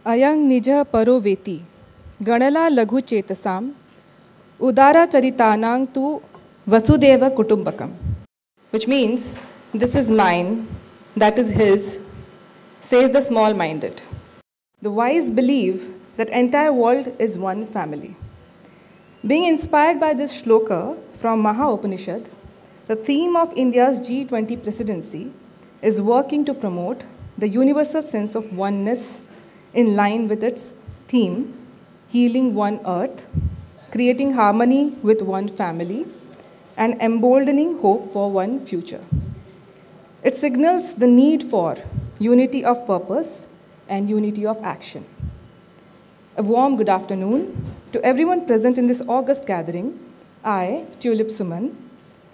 Ayang nija paro veti, ganala laghu chetasam, udara charitanang tu vasudeva kutumbakam. Which means, this is mine, that is his, says the small-minded. The wise believe that entire world is one family. Being inspired by this shloka from Maha Upanishad, the theme of India's G20 presidency is working to promote the universal sense of oneness in line with its theme, healing one earth, creating harmony with one family, and emboldening hope for one future. It signals the need for unity of purpose and unity of action. A warm good afternoon to everyone present in this august gathering. I, Tulip Suman,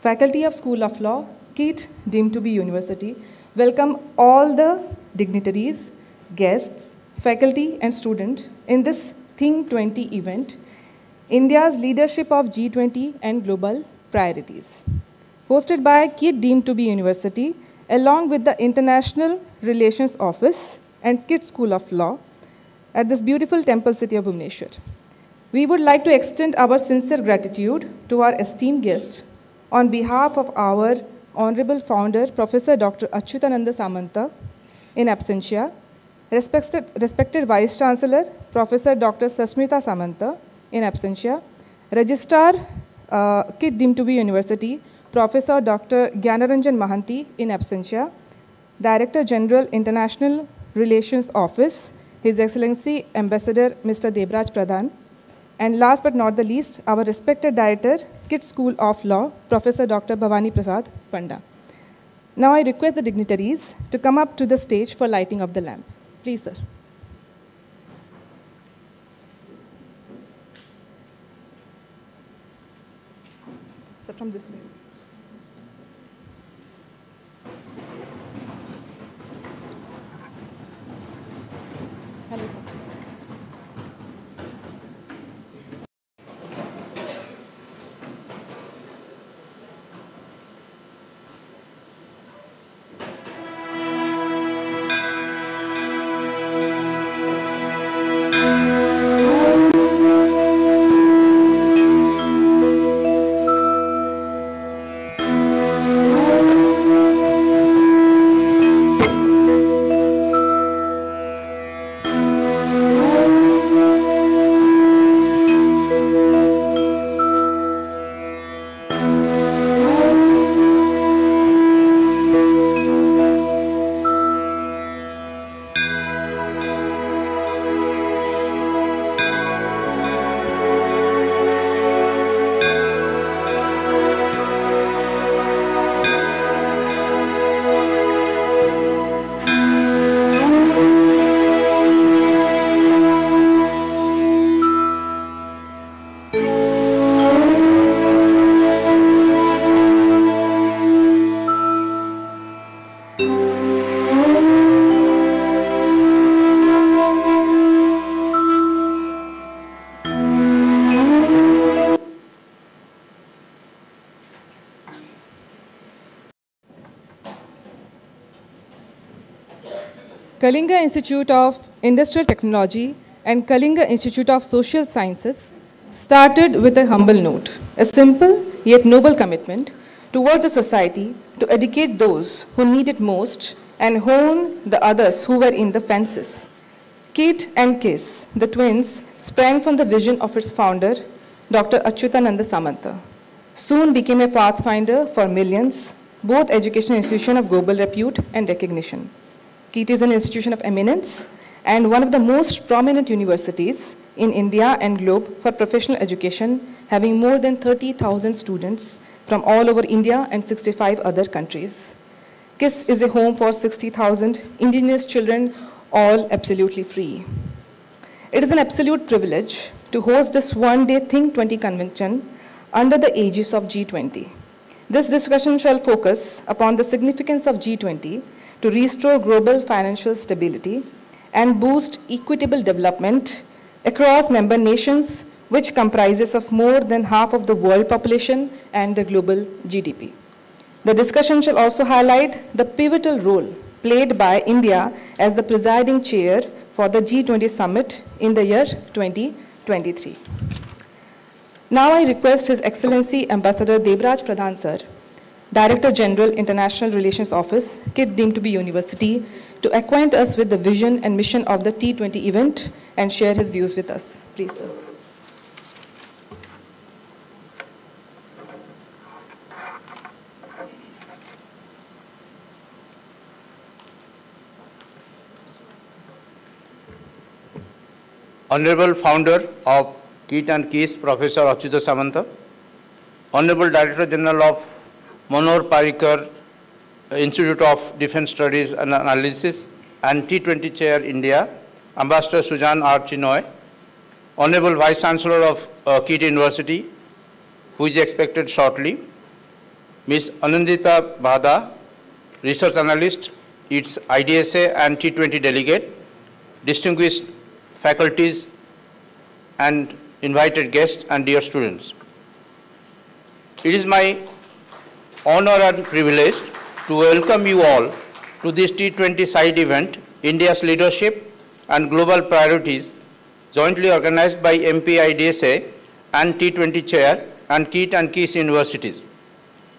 Faculty of School of Law, KIIT, deemed to be University, welcome all the dignitaries, guests, faculty and students in this Think 20 event, India's leadership of G20 and global priorities. Hosted by KIIT, deemed to be University, along with the International Relations Office and KIIT School of Law at this beautiful temple city of Bhubaneswar. We would like to extend our sincere gratitude to our esteemed guests on behalf of our Honorable Founder, Professor Dr. Achyutananda Samanta, in absentia, respected Vice Chancellor, Professor Dr. Sasmita Samanta, in absentia, Registrar, KIIT deemed to be University, Professor Dr. Gyanaranjan Mahanti, in absentia, Director General, International Relations Office, His Excellency Ambassador Mr. Debraj Pradhan, and last but not the least, our respected Director, KIIT School of Law, Professor Dr. Bhavani Prasad Panda. Now I request the dignitaries to come up to the stage for lighting of the lamp. Please, sir. So from this way. Hello, sir. Kalinga Institute of Industrial Technology and Kalinga Institute of Social Sciences started with a humble note, a simple yet noble commitment towards a society to educate those who need it most and hone the others who were in the fences. KIIT and KISS, the twins, sprang from the vision of its founder, Dr. Achyutananda Samanta. Soon became a pathfinder for millions, both educational institutions of global repute and recognition. KIIT is an institution of eminence and one of the most prominent universities in India and globe for professional education, having more than 30,000 students from all over India and 65 other countries. KISS is a home for 60,000 indigenous children, all absolutely free. It is an absolute privilege to host this one-day Think 20 convention under the aegis of G20. This discussion shall focus upon the significance of G20 to restore global financial stability and boost equitable development across member nations, which comprises of more than half of the world population and the global GDP. The discussion shall also highlight the pivotal role played by India as the presiding chair for the G20 summit in the year 2023. Now I request His Excellency Ambassador Debraj Pradhan Sir, Director General, International Relations Office, KIIT deemed to be University, to acquaint us with the vision and mission of the T20 event and share his views with us. Please, sir. Honorable Founder of KIIT and KIIS, Professor Achyuta Samanta, Honorable Director General of Manohar Parrikar Institute of Defence Studies and Analysis and T20 Chair India, Ambassador Sujan R. Chinoy, Honorable Vice Chancellor of KIIT University, who is expected shortly, Ms. Anandita Bhada, Research Analyst, its IDSA and T20 Delegate, distinguished faculties and invited guests and dear students. It is my honor and privilege to welcome you all to this T20 side event, India's Leadership and Global Priorities, jointly organized by MPIDSA and T20 Chair and KIIT and KIIS universities.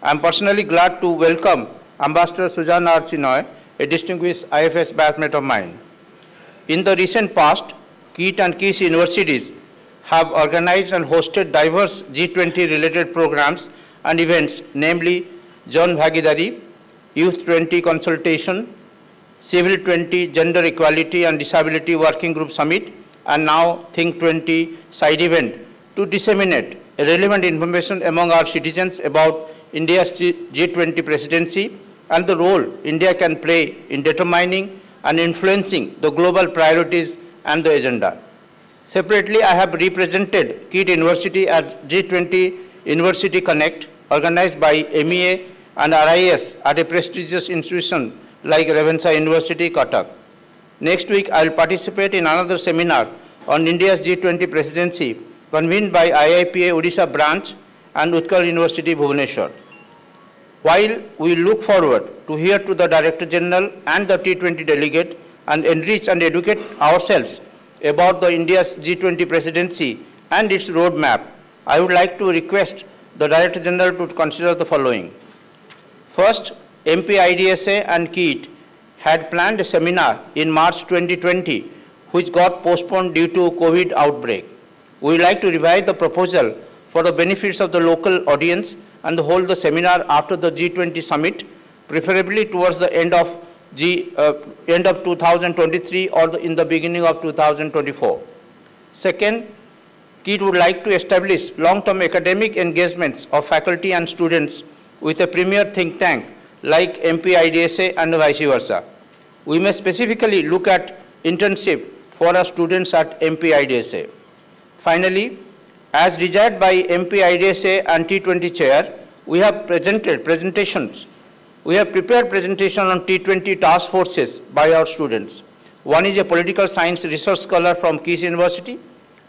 I am personally glad to welcome Ambassador Sujan R. Chinoy, a distinguished IFS batchmate of mine. In the recent past, KIIT and KIIS universities have organized and hosted diverse G20 related programs and events, namely Jan Bhagidari, Youth 20 Consultation, Civil 20 Gender Equality and Disability Working Group Summit, and now Think 20 side event to disseminate relevant information among our citizens about India's G20 presidency and the role India can play in determining and influencing the global priorities and the agenda. Separately, I have represented KIIT University at G20 University Connect, organized by MEA and RIS at a prestigious institution like Ravenshaw University, Cuttack. Next week, I will participate in another seminar on India's G20 presidency convened by IIPA Odisha branch and Utkal University, Bhubaneswar. While we look forward to hear to the Director General and the T20 delegate and enrich and educate ourselves about the India's G20 presidency and its roadmap, I would like to request the Director General to consider the following. First, MPIDSA and KIIT had planned a seminar in March 2020, which got postponed due to COVID outbreak. We would like to revise the proposal for the benefits of the local audience and hold the seminar after the G20 summit, preferably towards the end of 2023 or in the beginning of 2024. Second, KIIT would like to establish long-term academic engagements of faculty and students with a premier think tank like MPIDSA and vice versa. We may specifically look at internship for our students at MPIDSA. Finally, as desired by MPIDSA and T20 Chair, we have prepared presentation on T20 task forces by our students. One is a political science research scholar from KIIS University.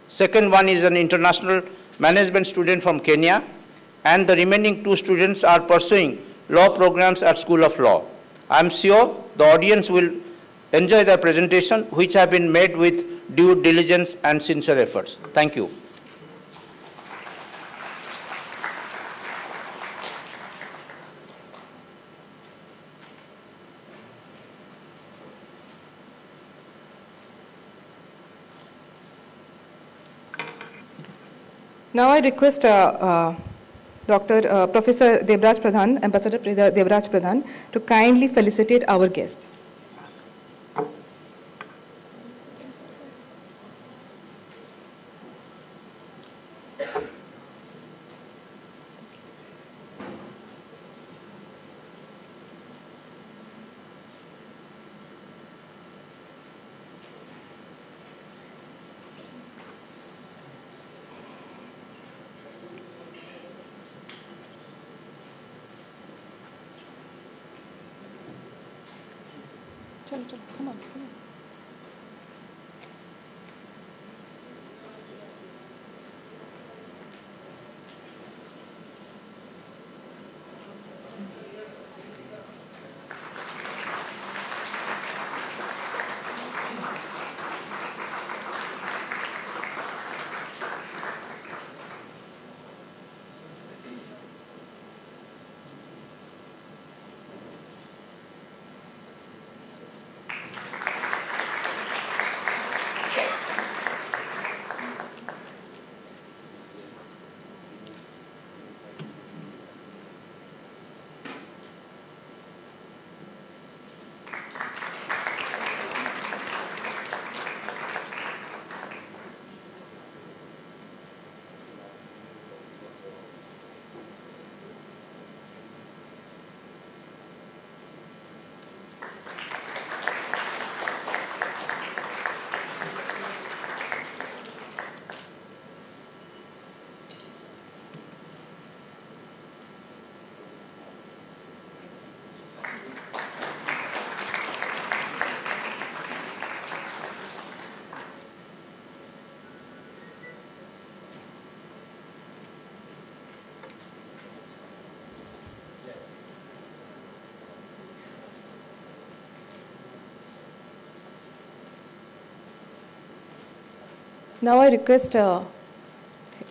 Second one is an international management student from Kenya. And the remaining two students are pursuing law programs at School of Law. I am sure the audience will enjoy their presentation, which have been made with due diligence and sincere efforts. Thank you. Now I request Professor Debraj Pradhan, Ambassador Debraj Pradhan, to kindly felicitate our guest. Come on. Now I request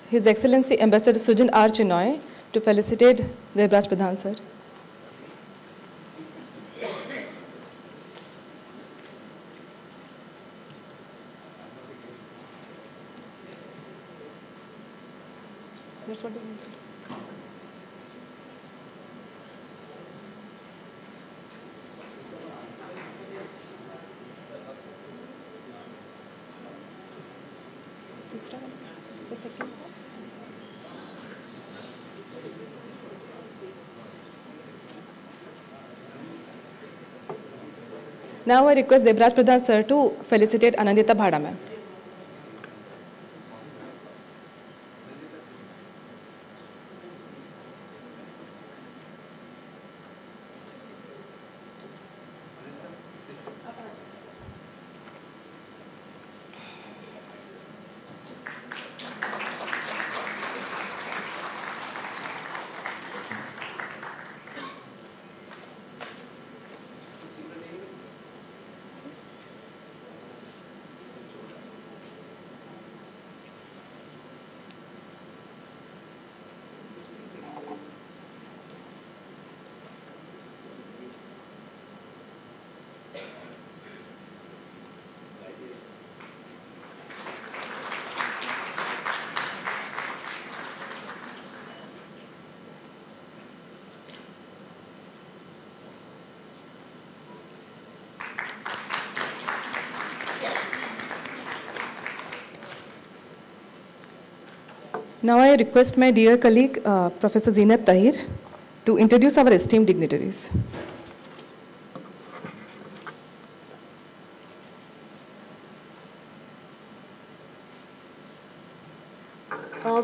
His Excellency Ambassador Sujan R. Chinoy to felicitate Devraj Pradhan sir. That's what they need. The second one. Now I request Devraj Pradhan sir to felicitate Anandita Bhada ma'am. Now I request my dear colleague, Professor Zeenat Tahir, to introduce our esteemed dignitaries.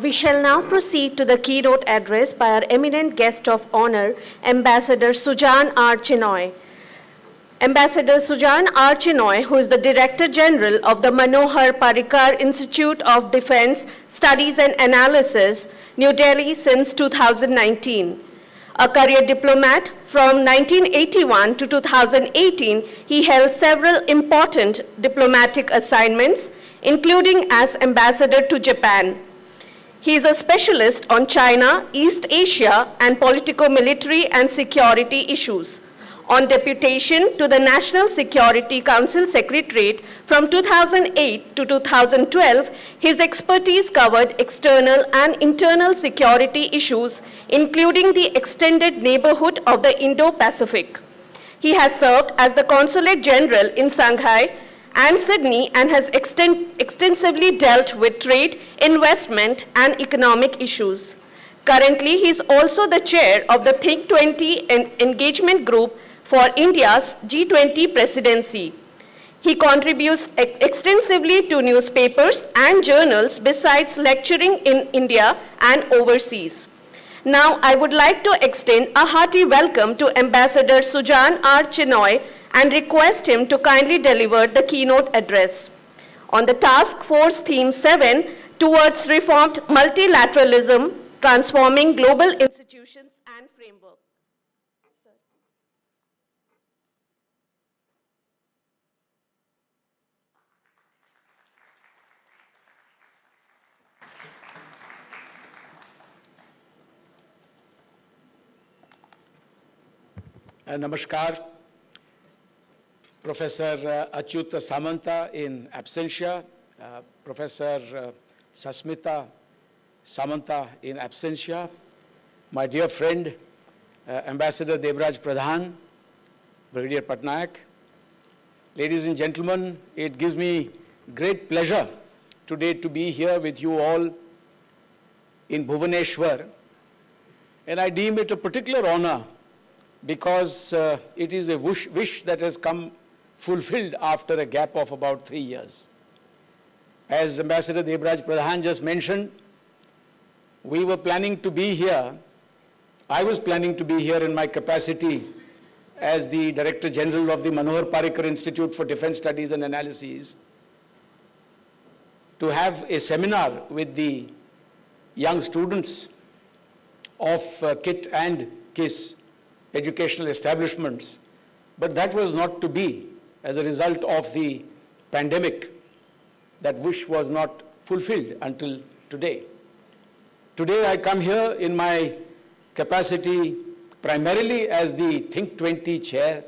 We shall now proceed to the keynote address by our eminent guest of honor, Ambassador Sujan R. Chinoy. Ambassador Sujan R. Chinoy, who is the Director General of the Manohar Parrikar Institute of Defense Studies and Analysis, New Delhi since 2019. A career diplomat from 1981 to 2018, he held several important diplomatic assignments, including as ambassador to Japan. He is a specialist on China, East Asia, and politico-military and security issues. On deputation to the National Security Council Secretariat from 2008 to 2012, his expertise covered external and internal security issues, including the extended neighborhood of the Indo-Pacific. He has served as the Consulate General in Shanghai and Sydney and has extensively dealt with trade, investment, and economic issues. Currently, he is also the chair of the Think 20 Engagement Group for India's G20 presidency. He contributes extensively to newspapers and journals besides lecturing in India and overseas. Now, I would like to extend a hearty welcome to Ambassador Sujan R. Chinoy and request him to kindly deliver the keynote address. On the Task Force Theme 7, Towards Reformed Multilateralism, Transforming Global Institutions and Framework. Namaskar, Professor Achyut Samanta in absentia, Professor Sasmita Samanta in absentia, my dear friend, Ambassador Devraj Pradhan, Brigadier Patnaik. Ladies and gentlemen, it gives me great pleasure today to be here with you all in Bhubaneswar, and I deem it a particular honor because it is a wish that has come fulfilled after a gap of about 3 years. As Ambassador Devraj Pradhan just mentioned, we were planning to be here. I was planning to be here in my capacity as the Director General of the Manohar Parrikar Institute for Defense Studies and Analyses to have a seminar with the young students of KIIT and KISS educational establishments, but that was not to be as a result of the pandemic. That wish was not fulfilled until today. Today I come here in my capacity primarily as the Think 20 chair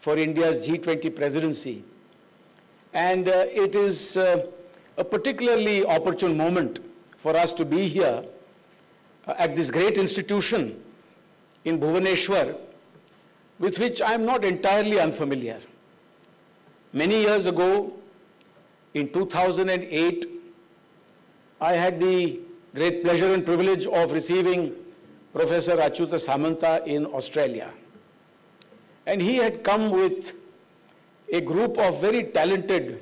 for India's G20 presidency. And it is a particularly opportune moment for us to be here at this great institution in Bhubaneswar, with which I am not entirely unfamiliar. Many years ago, in 2008, I had the great pleasure and privilege of receiving Professor Achyuta Samanta in Australia. And he had come with a group of very talented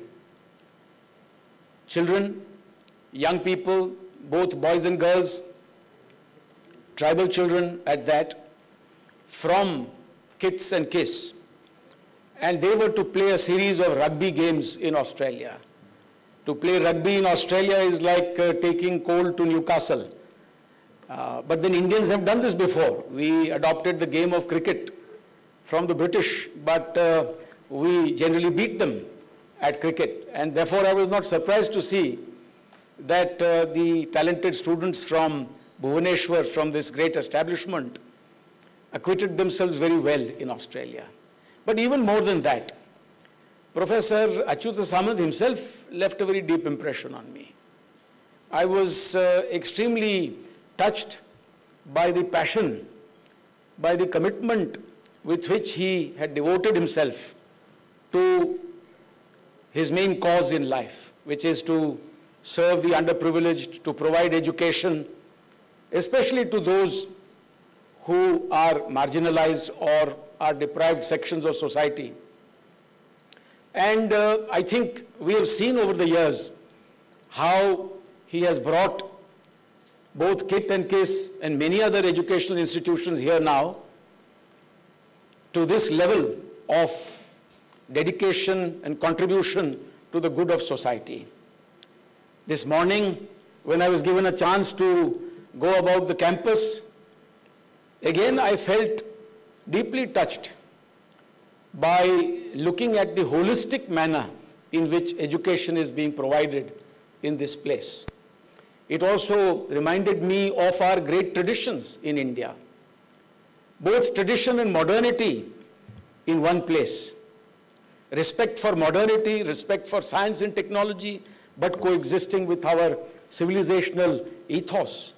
children, young people, both boys and girls, tribal children at that, from KIIT and KIIS. And they were to play a series of rugby games in Australia. To play rugby in Australia is like taking coal to Newcastle. But then Indians have done this before. We adopted the game of cricket from the British, but we generally beat them at cricket. And therefore, I was not surprised to see that the talented students from Bhubaneswar, from this great establishment, acquitted themselves very well in Australia. But even more than that, Professor Achyuta Samanta himself left a very deep impression on me. I was extremely touched by the passion, by the commitment with which he had devoted himself to his main cause in life, which is to serve the underprivileged, to provide education, especially to those who are marginalized or are deprived sections of society. And I think we have seen over the years how he has brought both KIIT and KIIS and many other educational institutions here now to this level of dedication and contribution to the good of society. This morning, when I was given a chance to go about the campus, again I felt deeply touched by looking at the holistic manner in which education is being provided in this place. It also reminded me of our great traditions in India, both tradition and modernity in one place. Respect for modernity, respect for science and technology, but coexisting with our civilizational ethos.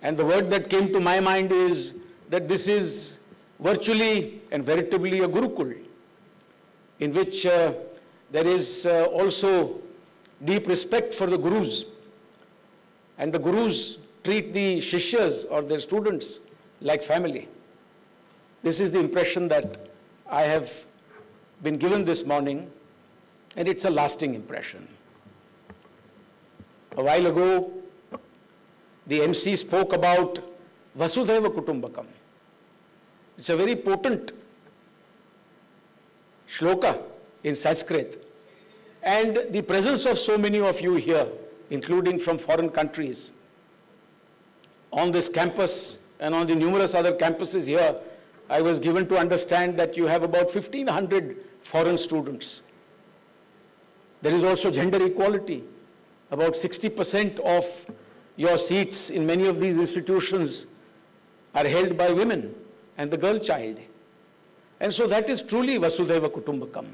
And the word that came to my mind is that this is virtually and veritably a Gurukul, in which there is also deep respect for the Gurus. And the Gurus treat the Shishyas or their students like family. This is the impression that I have been given this morning, and it's a lasting impression. A while ago, the MC spoke about Vasudhaiva Kutumbakam. It's a very potent shloka in Sanskrit. And the presence of so many of you here, including from foreign countries, on this campus and on the numerous other campuses here, I was given to understand that you have about 1,500 foreign students. There is also gender equality. About 60% of your seats in many of these institutions are held by women and the girl child. And so that is truly Vasudhaiva Kutumbakam.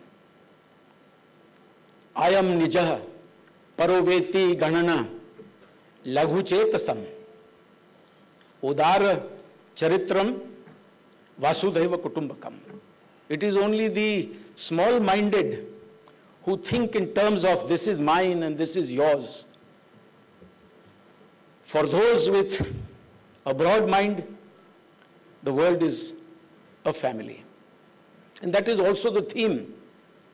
Ayam nijaha paroveti ganana laghu chetasam udara charitram Vasudhaiva Kutumbakam. It is only the small-minded who think in terms of this is mine and this is yours. For those with a broad mind, the world is a family. And that is also the theme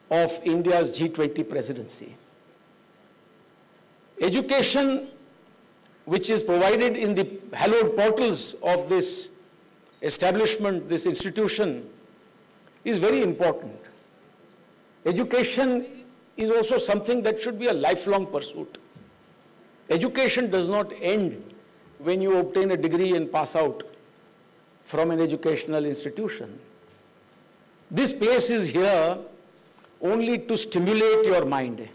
of India's G20 presidency. Education, which is provided in the hallowed portals of this establishment, this institution, is very important. Education is also something that should be a lifelong pursuit. Education does not end when you obtain a degree and pass out from an educational institution. This place is here only to stimulate your mind,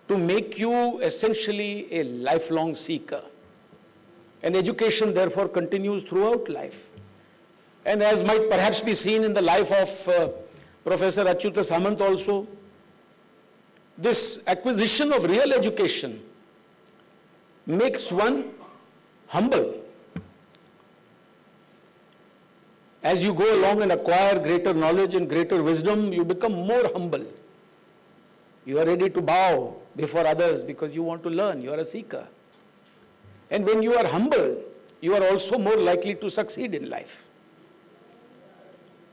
to make you essentially a lifelong seeker. And education therefore continues throughout life. And as might perhaps be seen in the life of Professor Achyuta Samant also, this acquisition of real education makes one humble. As you go along and acquire greater knowledge and greater wisdom, you become more humble. You are ready to bow before others because you want to learn, you are a seeker. And when you are humble, you are also more likely to succeed in life.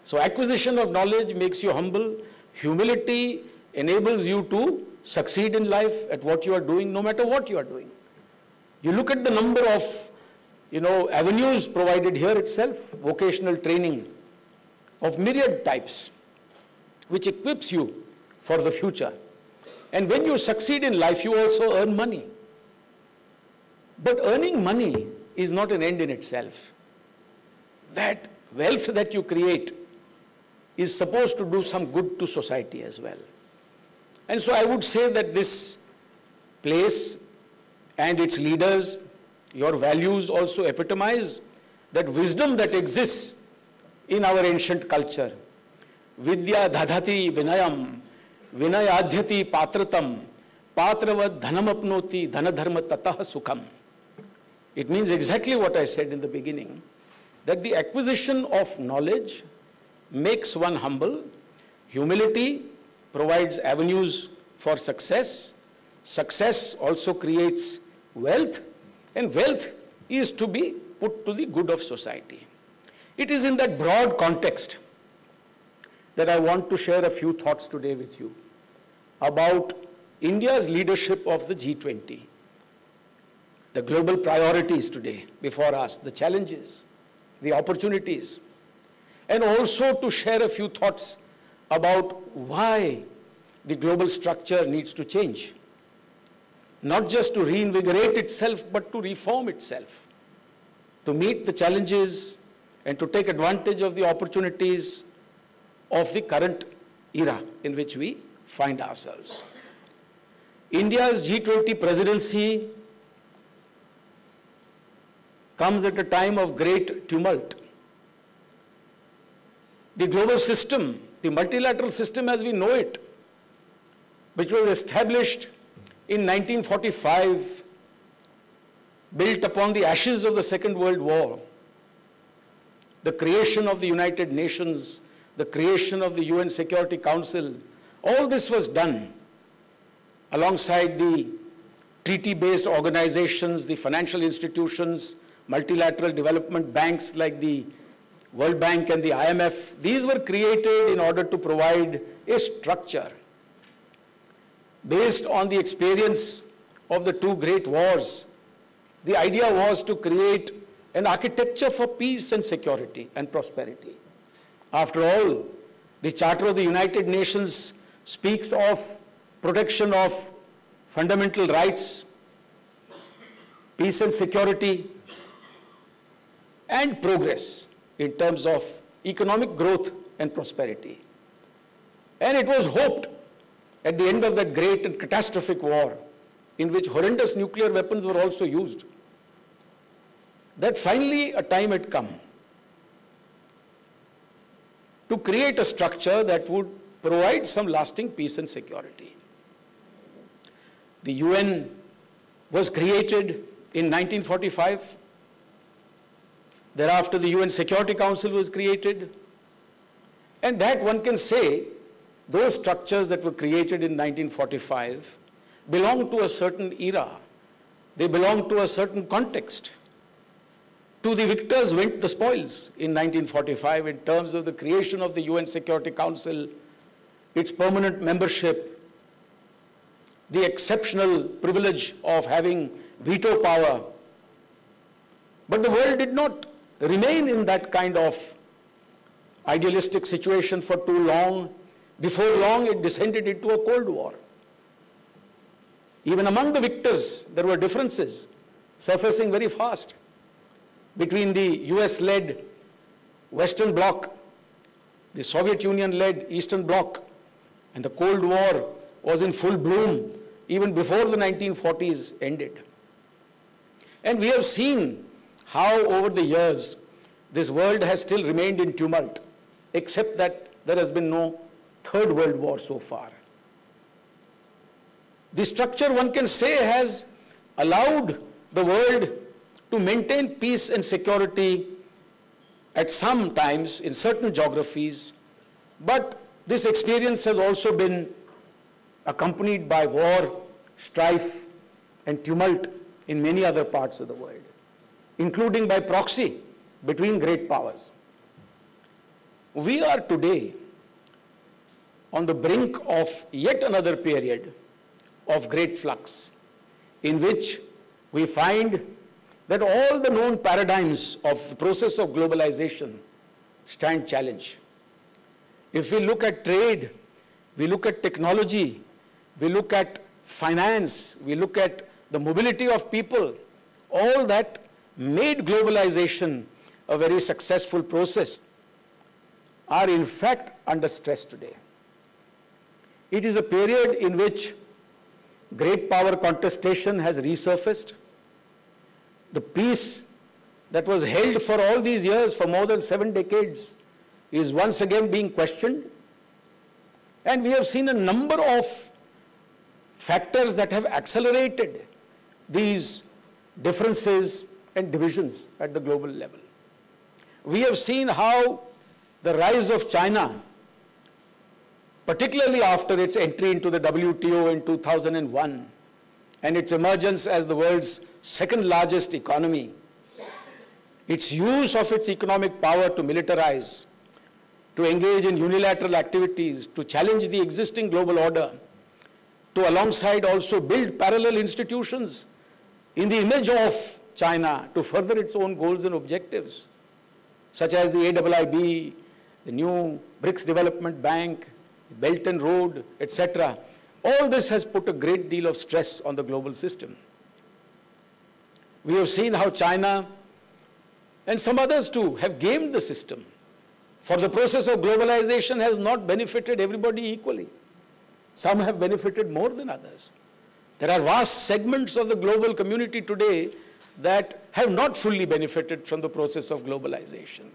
So acquisition of knowledge makes you humble. Humility enables you to succeed in life at what you are doing, no matter what you are doing. You look at the number of, avenues provided here itself, vocational training of myriad types, which equips you for the future. And when you succeed in life, you also earn money. But earning money is not an end in itself. That wealth that you create is supposed to do some good to society as well. And so I would say that this place and its leaders, your values also epitomize that wisdom that exists in our ancient culture. Vidya dhadhati vinayam, vinayadhyati patratam, patravad dhanamapnoti dhanadharma tatah sukham. It means exactly what I said in the beginning, that the acquisition of knowledge makes one humble. Humility provides avenues for success. Success also creates wealth, and wealth is to be put to the good of society. It is in that broad context that I want to share a few thoughts today with you about India's leadership of the G20, the global priorities today before us, the challenges, the opportunities, and also to share a few thoughts about why the global structure needs to change. Not just to reinvigorate itself, but to reform itself, to meet the challenges and to take advantage of the opportunities of the current era in which we find ourselves. India's G20 presidency comes at a time of great tumult. The global system, the multilateral system as we know it, which was established in 1945, built upon the ashes of the Second World War, the creation of the United Nations, the creation of the UN Security Council, all this was done alongside the treaty-based organizations, the financial institutions, multilateral development banks like the World Bank and the IMF. These were created in order to provide a structure based on the experience of the two great wars. The idea was to create an architecture for peace and security and prosperity. After all, the Charter of the United Nations speaks of protection of fundamental rights, peace and security, and progress in terms of economic growth and prosperity. And it was hoped at the end of that great and catastrophic war, in which horrendous nuclear weapons were also used, that finally a time had come to create a structure that would provide some lasting peace and security. The UN was created in 1945. Thereafter, the UN Security Council was created. And that one can say, those structures that were created in 1945 belong to a certain era. They belong to a certain context. To the victors went the spoils in 1945 in terms of the creation of the UN Security Council, its permanent membership, the exceptional privilege of having veto power. But the world did not remain in that kind of idealistic situation for too long. Before long, it descended into a Cold War. Even among the victors, there were differences surfacing very fast between the US-led Western Bloc, the Soviet Union-led Eastern Bloc, and the Cold War was in full bloom even before the 1940s ended. And we have seen how over the years this world has still remained in tumult, except that there has been no Third World War so far. The structure, one can say, has allowed the world to maintain peace and security at some times in certain geographies, but this experience has also been accompanied by war, strife, and tumult in many other parts of the world, including by proxy between great powers. We are today on the brink of yet another period of great flux, in which we find that all the known paradigms of the process of globalization stand challenge. If we look at trade, we look at technology, we look at finance, we look at the mobility of people, all that made globalization a very successful process are in fact under stress today. It is a period in which great power contestation has resurfaced. The peace that was held for all these years, for more than 7 decades, is once again being questioned. And we have seen a number of factors that have accelerated these differences and divisions at the global level. We have seen how the rise of China, particularly after its entry into the WTO in 2001 and its emergence as the world's second largest economy, its use of its economic power to militarize, to engage in unilateral activities, to challenge the existing global order, to alongside also build parallel institutions in the image of China to further its own goals and objectives, such as the AIIB, the new BRICS Development Bank, Belt and Road, etc. All this has put a great deal of stress on the global system. We have seen how China and some others too have gamed the system. For the process of globalization has not benefited everybody equally. Some have benefited more than others. There are vast segments of the global community today that have not fully benefited from the process of globalization.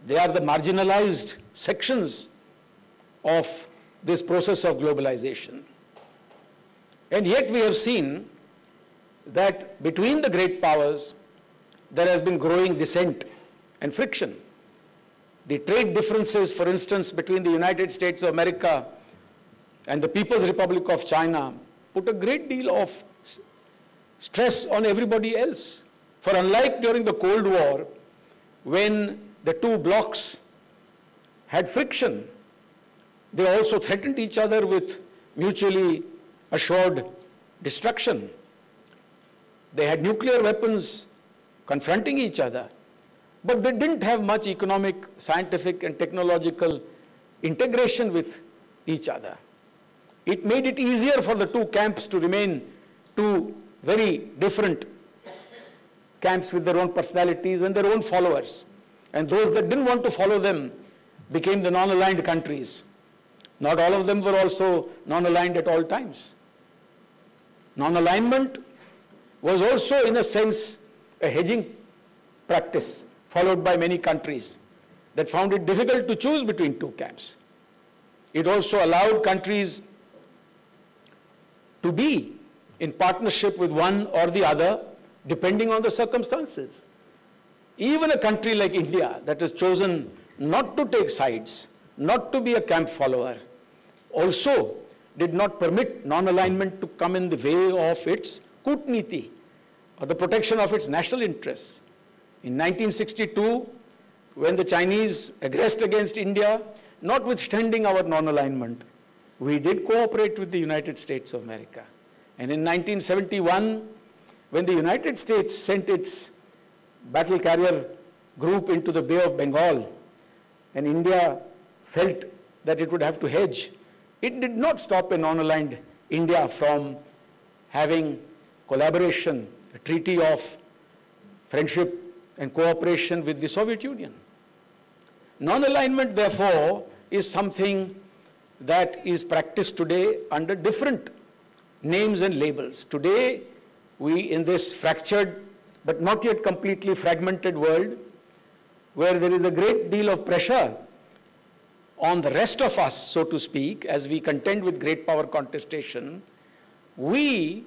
They are the marginalized sections of this process of globalization. And yet we have seen that between the great powers, there has been growing dissent and friction. The trade differences, for instance, between the United States of America and the People's Republic of China put a great deal of stress on everybody else. For unlike during the Cold War, when the two blocs had friction, they also threatened each other with mutually assured destruction. They had nuclear weapons confronting each other, but they didn't have much economic, scientific, and technological integration with each other. It made it easier for the two camps to remain two very different camps with their own personalities and their own followers. And those that didn't want to follow them became the non-aligned countries. Not all of them were also non-aligned at all times. Non-alignment was also, in a sense, a hedging practice followed by many countries that found it difficult to choose between two camps. It also allowed countries to be in partnership with one or the other, depending on the circumstances. Even a country like India that has chosen not to take sides, not to be a camp follower, also did not permit non-alignment to come in the way of its Kutniti, or the protection of its national interests. In 1962, when the Chinese aggressed against India, notwithstanding our non-alignment, we did cooperate with the United States of America. And in 1971, when the United States sent its battle carrier group into the Bay of Bengal, and India felt that it would have to hedge, it did not stop a non-aligned India from having collaboration, a treaty of friendship and cooperation with the Soviet Union. Non-alignment, therefore, is something that is practiced today under different names and labels. Today, we in this fractured but not yet completely fragmented world, where there is a great deal of pressure on the rest of us, so to speak, as we contend with great power contestation, we,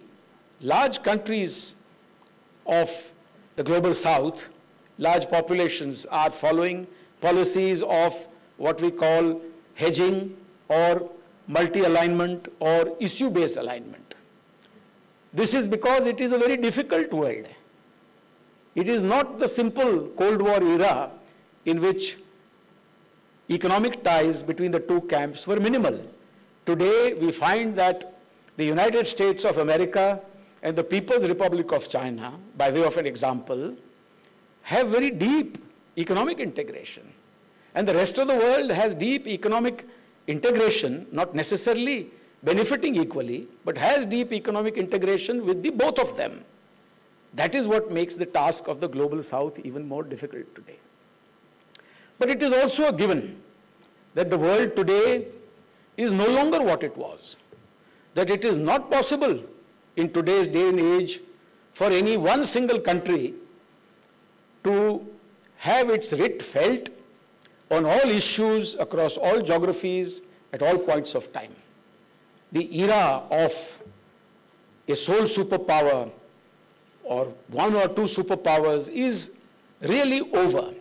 large countries of the global south, large populations, are following policies of what we call hedging or multi-alignment or issue-based alignment. This is because it is a very difficult world. It is not the simple Cold War era in which economic ties between the two camps were minimal. Today, we find that the United States of America and the People's Republic of China, by way of an example, have very deep economic integration. And the rest of the world has deep economic integration, not necessarily benefiting equally, but has deep economic integration with the both of them. That is what makes the task of the global south even more difficult today. But it is also a given that the world today is no longer what it was, that it is not possible in today's day and age for any one single country to have its writ felt on all issues across all geographies at all points of time. The era of a sole superpower or one or two superpowers is really over.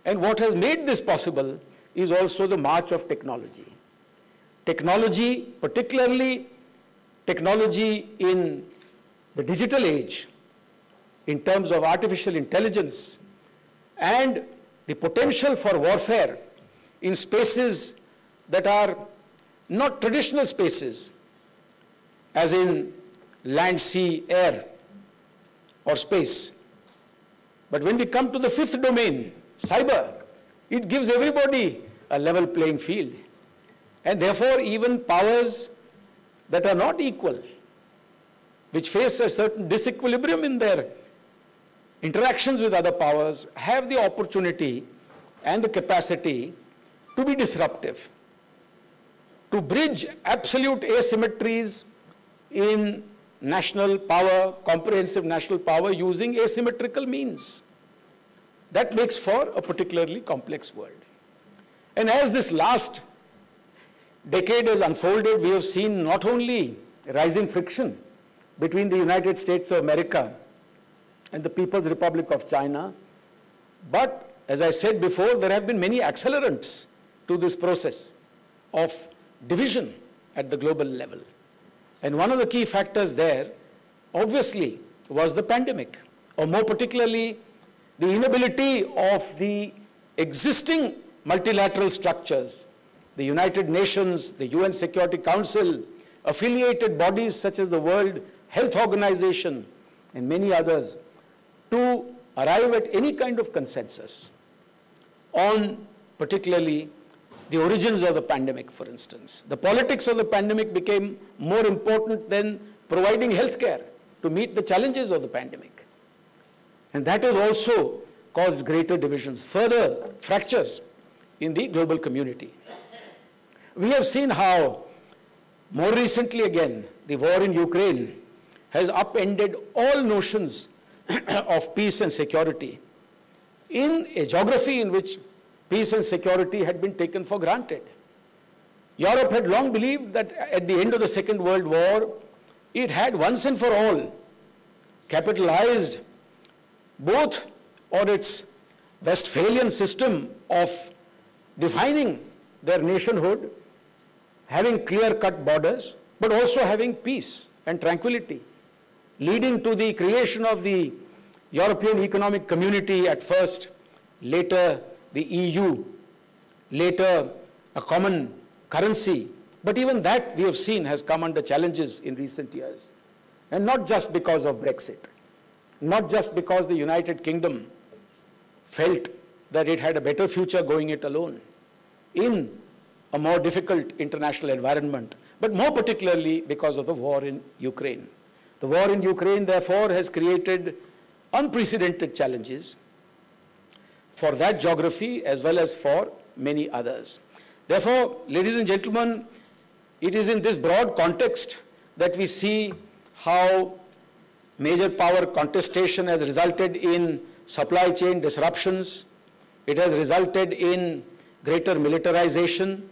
And what has made this possible is also the march of technology. Technology, particularly technology in the digital age, in terms of artificial intelligence, and the potential for warfare in spaces that are not traditional spaces, as in land, sea, air, or space. But when we come to the fifth domain, cyber, it gives everybody a level playing field. And therefore, even powers that are not equal, which face a certain disequilibrium in their interactions with other powers, have the opportunity and the capacity to be disruptive, to bridge absolute asymmetries in national power, comprehensive national power, using asymmetrical means. That makes for a particularly complex world. And as this last decade has unfolded, we have seen not only rising friction between the United States of America and the People's Republic of China, but as I said before, there have been many accelerants to this process of division at the global level. And one of the key factors there, obviously, was the pandemic, or more particularly, the inability of the existing multilateral structures, the United Nations, the UN Security Council, affiliated bodies such as the World Health Organization, and many others, to arrive at any kind of consensus on particularly the origins of the pandemic, for instance. The politics of the pandemic became more important than providing health care to meet the challenges of the pandemic. And that has also caused greater divisions, further fractures in the global community. We have seen how, more recently again, the war in Ukraine has upended all notions of peace and security in a geography in which peace and security had been taken for granted. Europe had long believed that at the end of the Second World War, it had once and for all capitalized both on its Westphalian system of defining their nationhood, having clear-cut borders, but also having peace and tranquility, leading to the creation of the European Economic Community at first, later the EU, later a common currency. But even that, we have seen, has come under challenges in recent years. And not just because of Brexit, not just because the United Kingdom felt that it had a better future going it alone in a more difficult international environment, but more particularly because of the war in Ukraine. The war in Ukraine, therefore, has created unprecedented challenges for that geography as well as for many others. Therefore, ladies and gentlemen, It is in this broad context that we see how major power contestation has resulted in supply chain disruptions. It has resulted in greater militarization.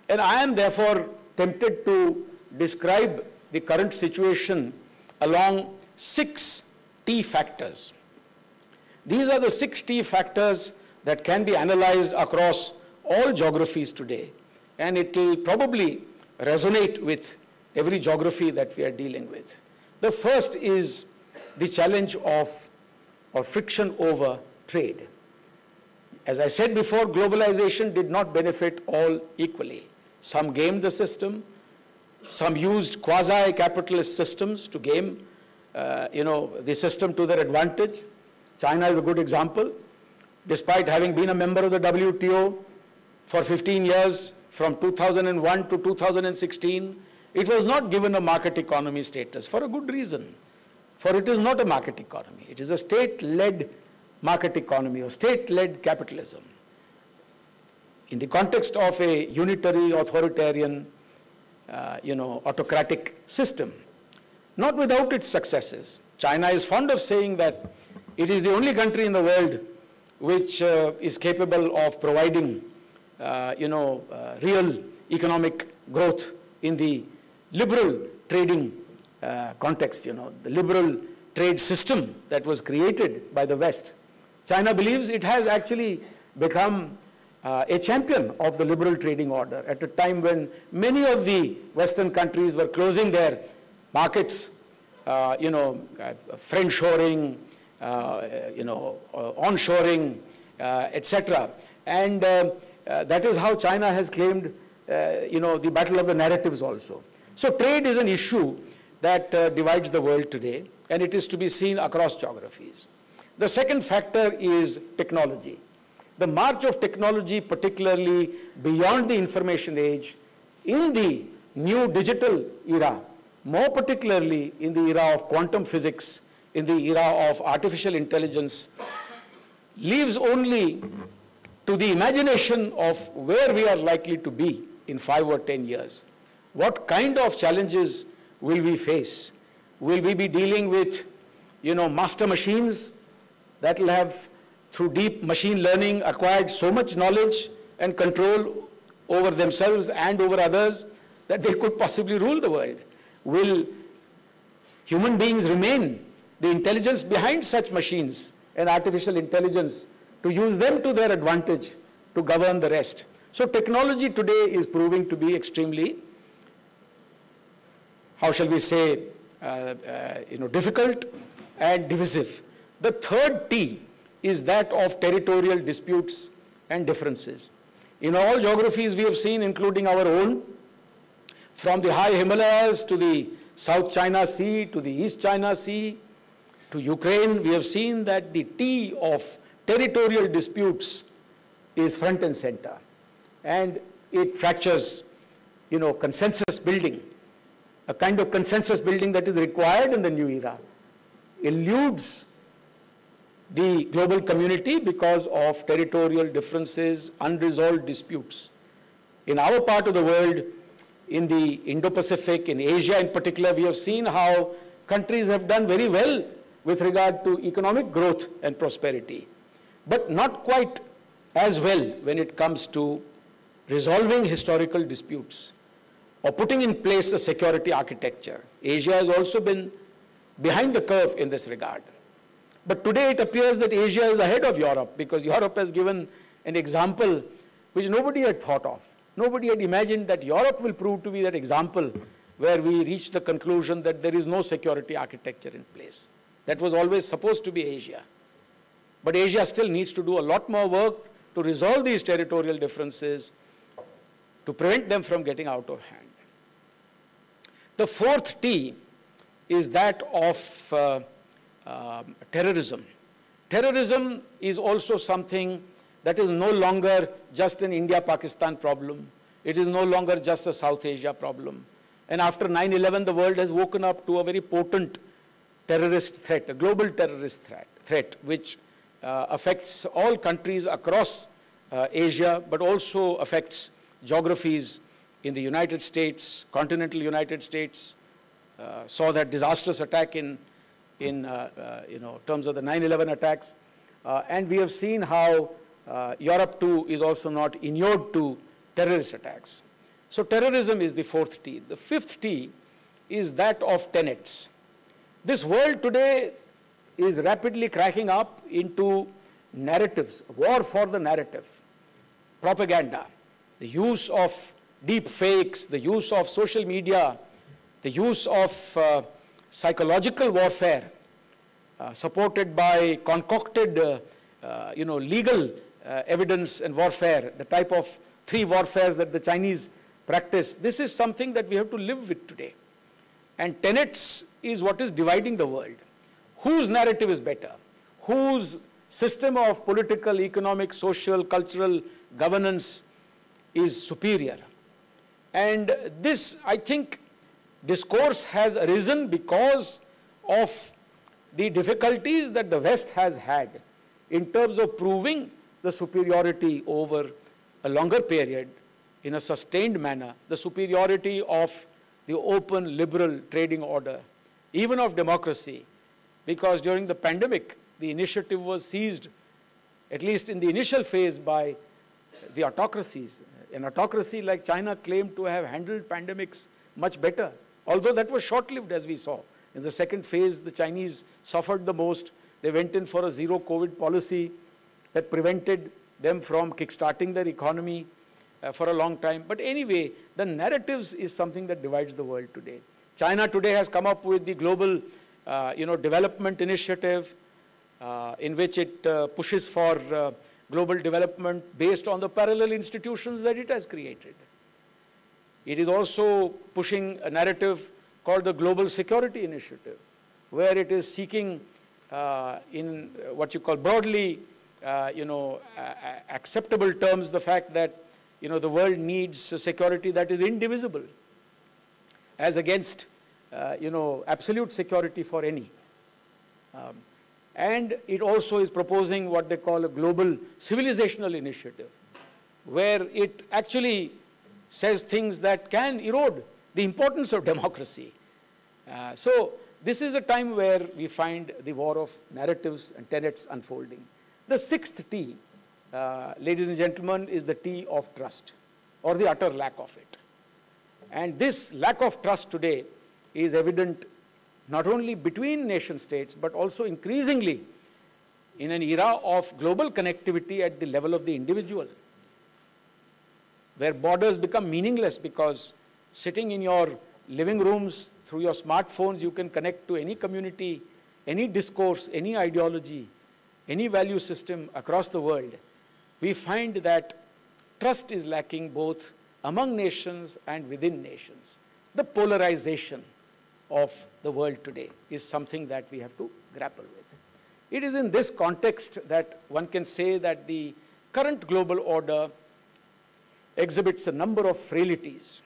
And I am therefore tempted to describe the current situation along 6 T factors. These are the 6 T factors that can be analyzed across all geographies today. And it will probably resonate with every geography that we are dealing with. The first is the challenge of or friction over trade. As I said before, globalization did not benefit all equally. Some gamed the system, some used quasi-capitalist systems to game the system to their advantage. China is a good example. Despite having been a member of the WTO for 15 years, from 2001 to 2016, it was not given a market economy status for a good reason. For it is not a market economy. It is a state-led market economy or state-led capitalism. In the context of a unitary, authoritarian, autocratic system, not without its successes. China is fond of saying that it is the only country in the world which is capable of providing, real economic growth in the liberal trading context, the liberal trade system that was created by the West. China believes it has actually become a champion of the liberal trading order at a time when many of the Western countries were closing their markets, friendshoring, onshoring, etc. And that is how China has claimed, the battle of the narratives also. So trade is an issue that divides the world today, and it is to be seen across geographies. The second factor is technology. The march of technology, particularly beyond the information age, in the new digital era, more particularly in the era of quantum physics, in the era of artificial intelligence, leaves only to the imagination of where we are likely to be in 5 or 10 years. What kind of challenges will we face? Will we be dealing with, master machines that will have, through deep machine learning, acquired so much knowledge and control over themselves and over others that they could possibly rule the world? Will human beings remain the intelligence behind such machines and artificial intelligence to use them to their advantage to govern the rest? So technology today is proving to be extremely, how shall we say, difficult and divisive. The third T is that of territorial disputes and differences. In all geographies we have seen, including our own, from the high Himalayas to the South China Sea, to the East China Sea, to Ukraine, we have seen that the T of territorial disputes is front and center. And it fractures, consensus building, a kind of consensus building that is required in the new era, eludes the global community because of territorial differences, unresolved disputes. In our part of the world, in the Indo-Pacific, in Asia in particular, we have seen how countries have done very well with regard to economic growth and prosperity, but not quite as well when it comes to resolving historical disputes or putting in place a security architecture. Asia has also been behind the curve in this regard. But today it appears that Asia is ahead of Europe, because Europe has given an example which nobody had thought of. Nobody had imagined that Europe will prove to be that example where we reach the conclusion that there is no security architecture in place. That was always supposed to be Asia. But Asia still needs to do a lot more work to resolve these territorial differences, to prevent them from getting out of hand. The fourth T is that of terrorism. Terrorism is also something that is no longer just an India-Pakistan problem. It is no longer just a South Asia problem. And after 9/11, the world has woken up to a very potent terrorist threat, a global terrorist threat which affects all countries across Asia, but also affects geographies in the United States, continental United States, saw that disastrous attack in terms of the 9/11 attacks. And we have seen how Europe too is also not inured to terrorist attacks. So terrorism is the fourth T. The fifth T is that of tenets. This world today is rapidly cracking up into narratives, war for the narrative, propaganda, the use of deep fakes, the use of social media, the use of psychological warfare, supported by concocted, legal evidence and warfare, the type of three warfares that the Chinese practice. This is something that we have to live with today. And tenets is what is dividing the world. Whose narrative is better? Whose system of political, economic, social, cultural governance is superior? And this, I think, discourse has arisen because of the difficulties that the West has had in terms of proving the superiority over a longer period in a sustained manner, the superiority of the open, liberal trading order, even of democracy, because during the pandemic, the initiative was seized, at least in the initial phase, by the autocracies. An autocracy like China claimed to have handled pandemics much better, although that was short-lived, as we saw. In the second phase, the Chinese suffered the most. They went in for a zero-COVID policy that prevented them from kickstarting their economy for a long time. But anyway, the narratives is something that divides the world today. China today has come up with the global development initiative in which it pushes for global development based on the parallel institutions that it has created. It is also pushing a narrative called the Global Security Initiative, where it is seeking in what you call broadly acceptable terms the fact that the world needs a security that is indivisible as against absolute security for any. And it also is proposing what they call a global civilizational initiative, where it actually says things that can erode the importance of democracy. So this is a time where we find the war of narratives and tenets unfolding. The sixth T, ladies and gentlemen, is the T of trust, or the utter lack of it. And this lack of trust today is evident not only between nation states, but also increasingly in an era of global connectivity at the level of the individual, where borders become meaningless because sitting in your living rooms through your smartphones, you can connect to any community, any discourse, any ideology, any value system across the world. We find that trust is lacking both among nations and within nations. The polarization of the world today is something that we have to grapple with. It is in this context that one can say that the current global order exhibits a number of frailties.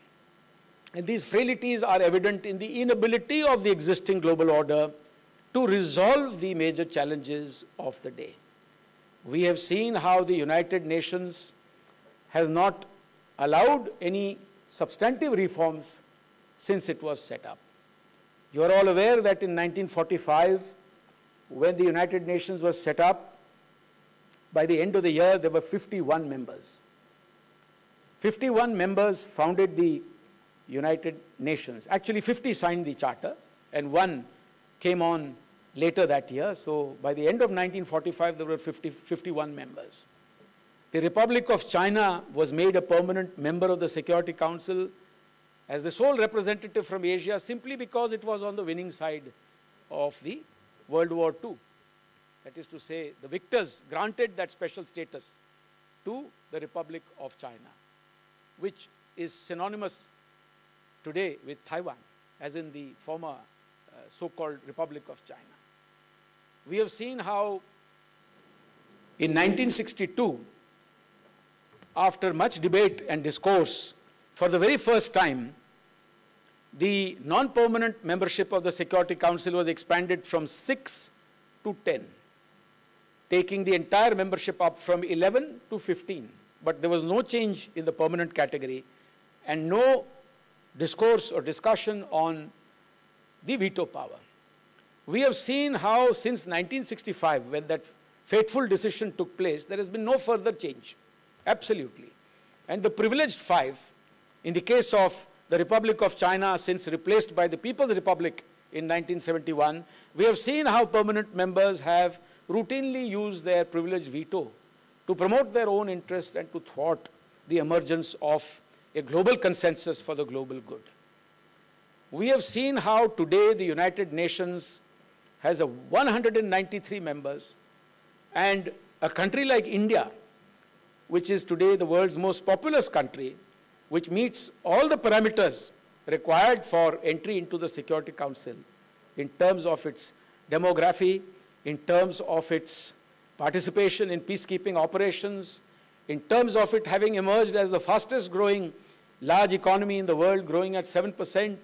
And these frailties are evident in the inability of the existing global order to resolve the major challenges of the day. We have seen how the United Nations has not allowed any substantive reforms since it was set up. You are all aware that in 1945, when the United Nations was set up, by the end of the year, there were 51 members. 51 members founded the United Nations. Actually, 50 signed the charter, and one came on later that year. So by the end of 1945, there were 51 members. The Republic of China was made a permanent member of the Security Council as the sole representative from Asia, simply because it was on the winning side of the World War II. That is to say, the victors granted that special status to the Republic of China, which is synonymous today with Taiwan, as in the former so-called Republic of China. We have seen how in 1962, after much debate and discourse, for the very first time, the non-permanent membership of the Security Council was expanded from 6 to 10, taking the entire membership up from 11 to 15. But there was no change in the permanent category. and no discourse or discussion on the veto power. We have seen how since 1965, when that fateful decision took place, there has been no further change, absolutely. And the privileged five, in the case of the Republic of China, since replaced by the People's Republic in 1971, we have seen how permanent members have routinely used their privileged veto to promote their own interest and to thwart the emergence of a global consensus for the global good. We have seen how today the United Nations has 193 members, and a country like India, which is today the world's most populous country, which meets all the parameters required for entry into the Security Council in terms of its demography, in terms of its participation in peacekeeping operations, in terms of it having emerged as the fastest growing large economy in the world, growing at 7%,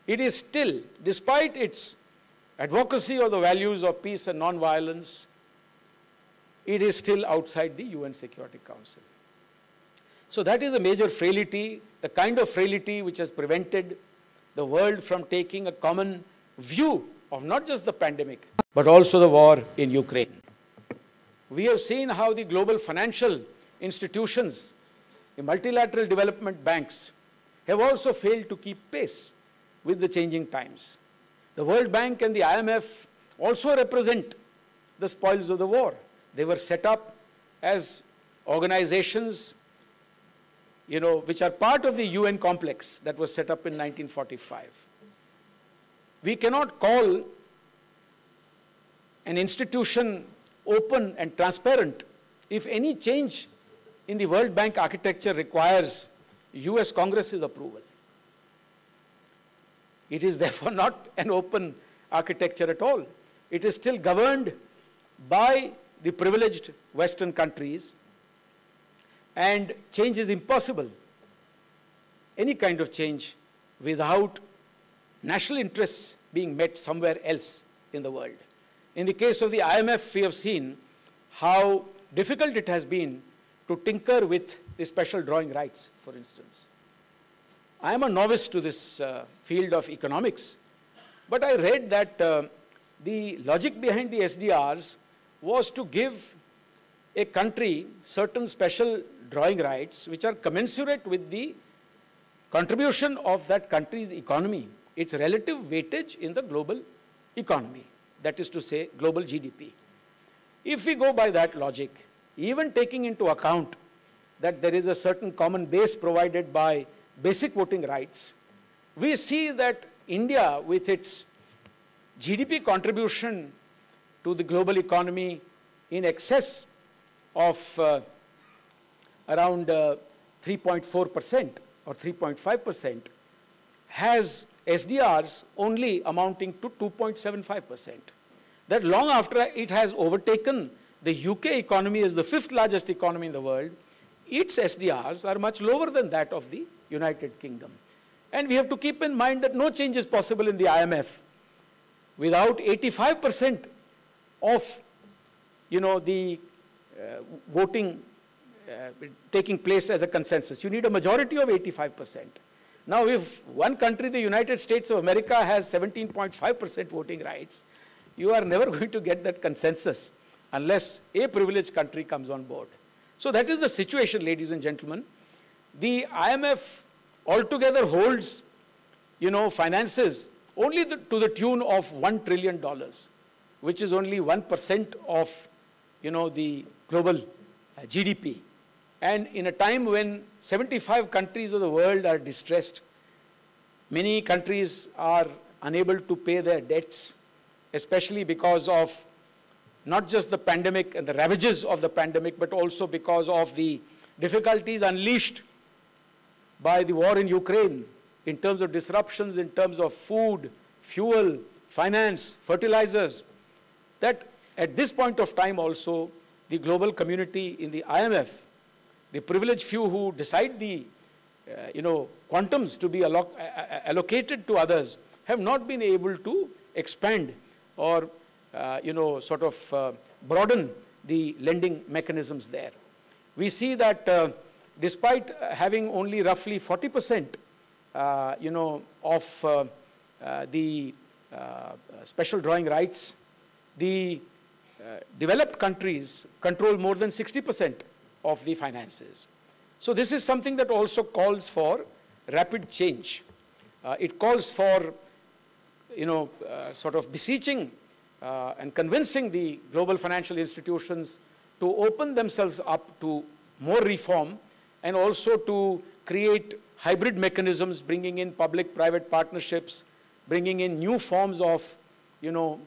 it is still, despite its advocacy of the values of peace and non-violence, it is still outside the UN Security Council. So that is a major frailty, the kind of frailty which has prevented the world from taking a common view of not just the pandemic, but also the war in Ukraine. We have seen how the global financial institutions, the multilateral development banks, have also failed to keep pace with the changing times. The World Bank and the IMF also represent the spoils of the war. They were set up as organizations, which are part of the UN complex that was set up in 1945. We cannot call an institution open and transparent if any change in the World Bank architecture requires US Congress's approval. It is therefore not an open architecture at all. It is still governed by the privileged Western countries, and change is impossible. Any kind of change without national interests being met somewhere else in the world. In the case of the IMF, we have seen how difficult it has been to tinker with the special drawing rights, for instance. I am a novice to this field of economics, but I read that the logic behind the SDRs was to give a country certain special drawing rights which are commensurate with the contribution of that country's economy, its relative weightage in the global economy, that is to say, global GDP. If we go by that logic, even taking into account that there is a certain common base provided by basic voting rights, we see that India, with its GDP contribution to the global economy in excess of around 3.4% or 3.5%, has SDRs only amounting to 2.75%. That long after it has overtaken the UK economy as the 5th largest economy in the world, its SDRs are much lower than that of the United Kingdom. And we have to keep in mind that no change is possible in the IMF without 85% of the voting taking place as a consensus. You need a majority of 85%. Now, if one country, the United States of America, has 17.5% voting rights, you are never going to get that consensus unless a privileged country comes on board. So that is the situation, ladies and gentlemen. The IMF altogether holds, finances only to the tune of $1 trillion, which is only 1% of, the global GDP. And in a time when 75 countries of the world are distressed, many countries are unable to pay their debts, especially because of not just the pandemic and the ravages of the pandemic, but also because of the difficulties unleashed by the war in Ukraine in terms of disruptions, in terms of food, fuel, finance, fertilizers, that at this point of time also, the global community in the IMF, the privileged few who decide the quantums to be allocated to others, have not been able to expand or broaden the lending mechanisms there. We see that despite having only roughly 40%, of the special drawing rights, the developed countries control more than 60% of the finances. So this is something that also calls for rapid change. It calls for, sort of beseeching and convincing the global financial institutions to open themselves up to more reform and also to create hybrid mechanisms, bringing in public-private partnerships, bringing in new forms of,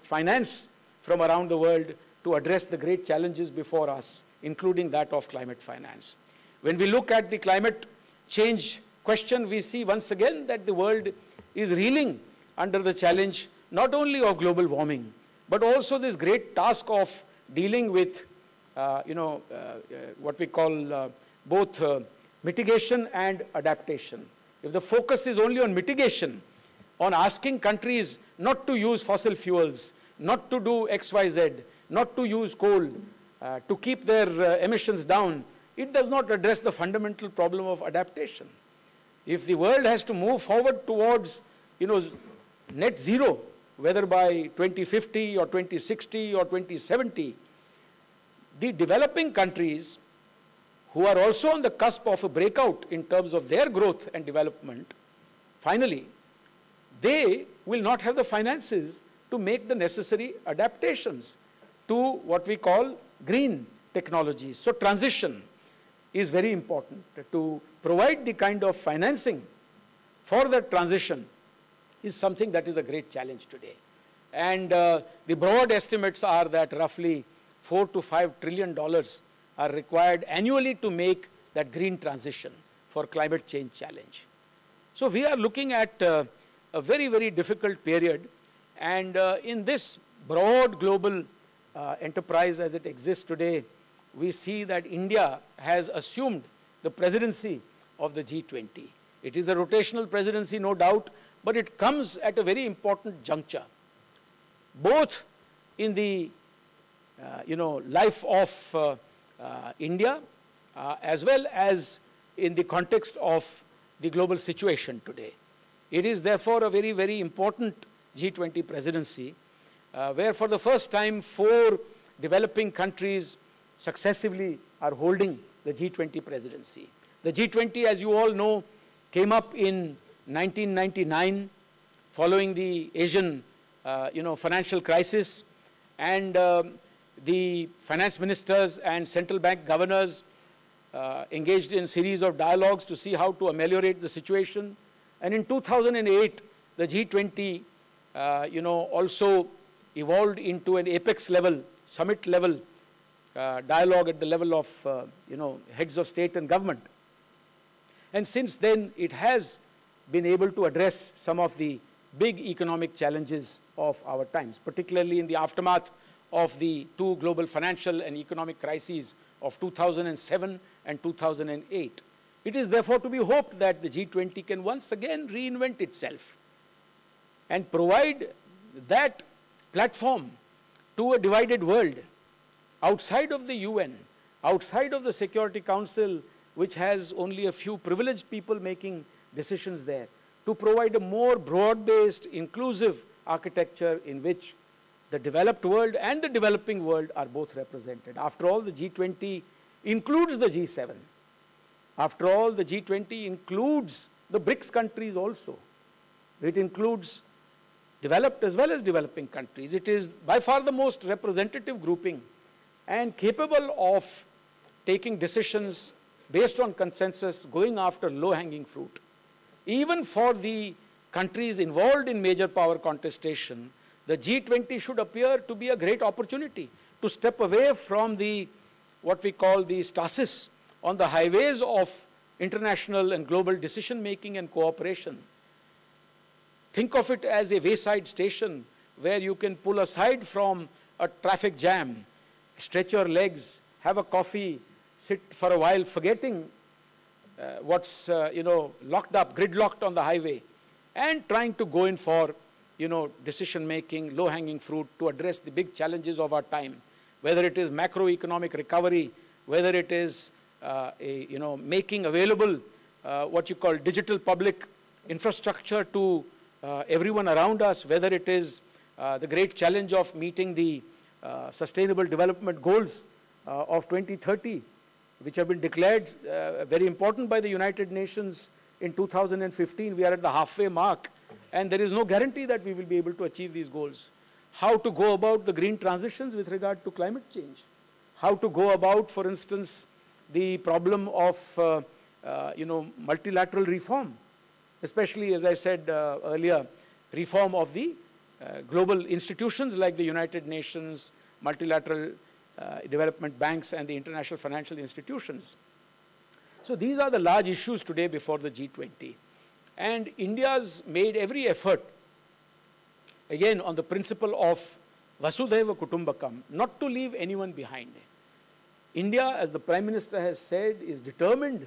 finance from around the world to address the great challenges before us, including that of climate finance. When we look at the climate change question, we see once again that the world is reeling under the challenge not only of global warming, but also this great task of dealing with, what we call both mitigation and adaptation. If the focus is only on mitigation, on asking countries not to use fossil fuels, not to do X, Y, Z, not to use coal, to keep their emissions down, it does not address the fundamental problem of adaptation. If the world has to move forward towards, net zero, whether by 2050 or 2060 or 2070, the developing countries who are also on the cusp of a breakout in terms of their growth and development, finally, they will not have the finances to make the necessary adaptations to what we call green technologies. So transition is very important. To provide the kind of financing for that transition is something that is a great challenge today. And the broad estimates are that roughly $4 to $5 trillion are required annually to make that green transition for climate change challenge. So we are looking at a very, very difficult period. And in this broad global enterprise as it exists today, we see that India has assumed the presidency of the G20. It is a rotational presidency, no doubt, but it comes at a very important juncture, both in the life of India as well as in the context of the global situation today. It is therefore a very, very important G20 presidency where for the first time 4 developing countries successively are holding the G20 presidency. The G20, as you all know, came up in 1999 following the Asian financial crisis, and the finance ministers and central bank governors engaged in a series of dialogues to see how to ameliorate the situation. And in 2008, the G20 also evolved into an apex level, summit level dialogue at the level of heads of state and government. And since then, it has been able to address some of the big economic challenges of our times, particularly in the aftermath of the 2 global financial and economic crises of 2007 and 2008. It is therefore to be hoped that the G20 can once again reinvent itself and provide that platform to a divided world outside of the UN, outside of the Security Council, which has only a few privileged people making decisions there, to provide a more broad-based, inclusive architecture in which the developed world and the developing world are both represented. After all, the G20 includes the G7. After all, the G20 includes the BRICS countries also. It includes developed as well as developing countries. It is by far the most representative grouping and capable of taking decisions based on consensus, going after low-hanging fruit. Even for the countries involved in major power contestation, the G20 should appear to be a great opportunity to step away from the, what we call the stasis on the highways of international and global decision-making and cooperation. Think of it as a wayside station where you can pull aside from a traffic jam, stretch your legs, have a coffee, sit for a while forgetting what's locked up, gridlocked on the highway, and trying to go in for decision-making, low-hanging fruit to address the big challenges of our time, whether it is macroeconomic recovery, whether it is making available what you call digital public infrastructure to everyone around us, whether it is the great challenge of meeting the Sustainable Development Goals of 2030, which have been declared very important by the United Nations in 2015. We are at the halfway mark, and there is no guarantee that we will be able to achieve these goals. How to go about the green transitions with regard to climate change. How to go about, for instance, the problem of multilateral reform, especially, as I said earlier, reform of the global institutions like the United Nations, multilateral development banks, and the international financial institutions. So these are the large issues today before the G20. And India's made every effort, again, on the principle of Vasudhaiva Kutumbakam, not to leave anyone behind. India, as the Prime Minister has said, is determined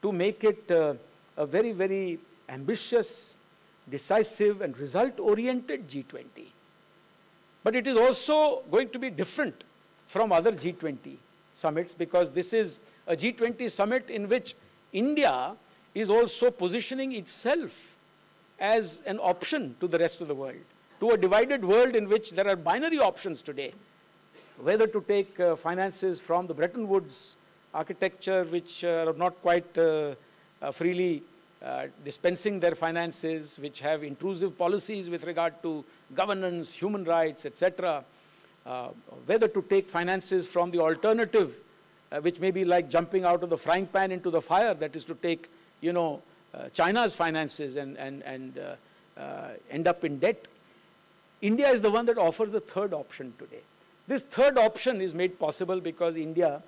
to make it a very, very ambitious, decisive, and result-oriented G20. But it is also going to be different from other G20 summits, because this is a G20 summit in which India is also positioning itself as an option to the rest of the world, to a divided world in which there are binary options today, whether to take finances from the Bretton Woods architecture, which are not quite freely dispensing their finances, which have intrusive policies with regard to governance, human rights, etc., whether to take finances from the alternative, which may be like jumping out of the frying pan into the fire, that is to take, China's finances and end up in debt. India is the one that offers the third option today. This third option is made possible because India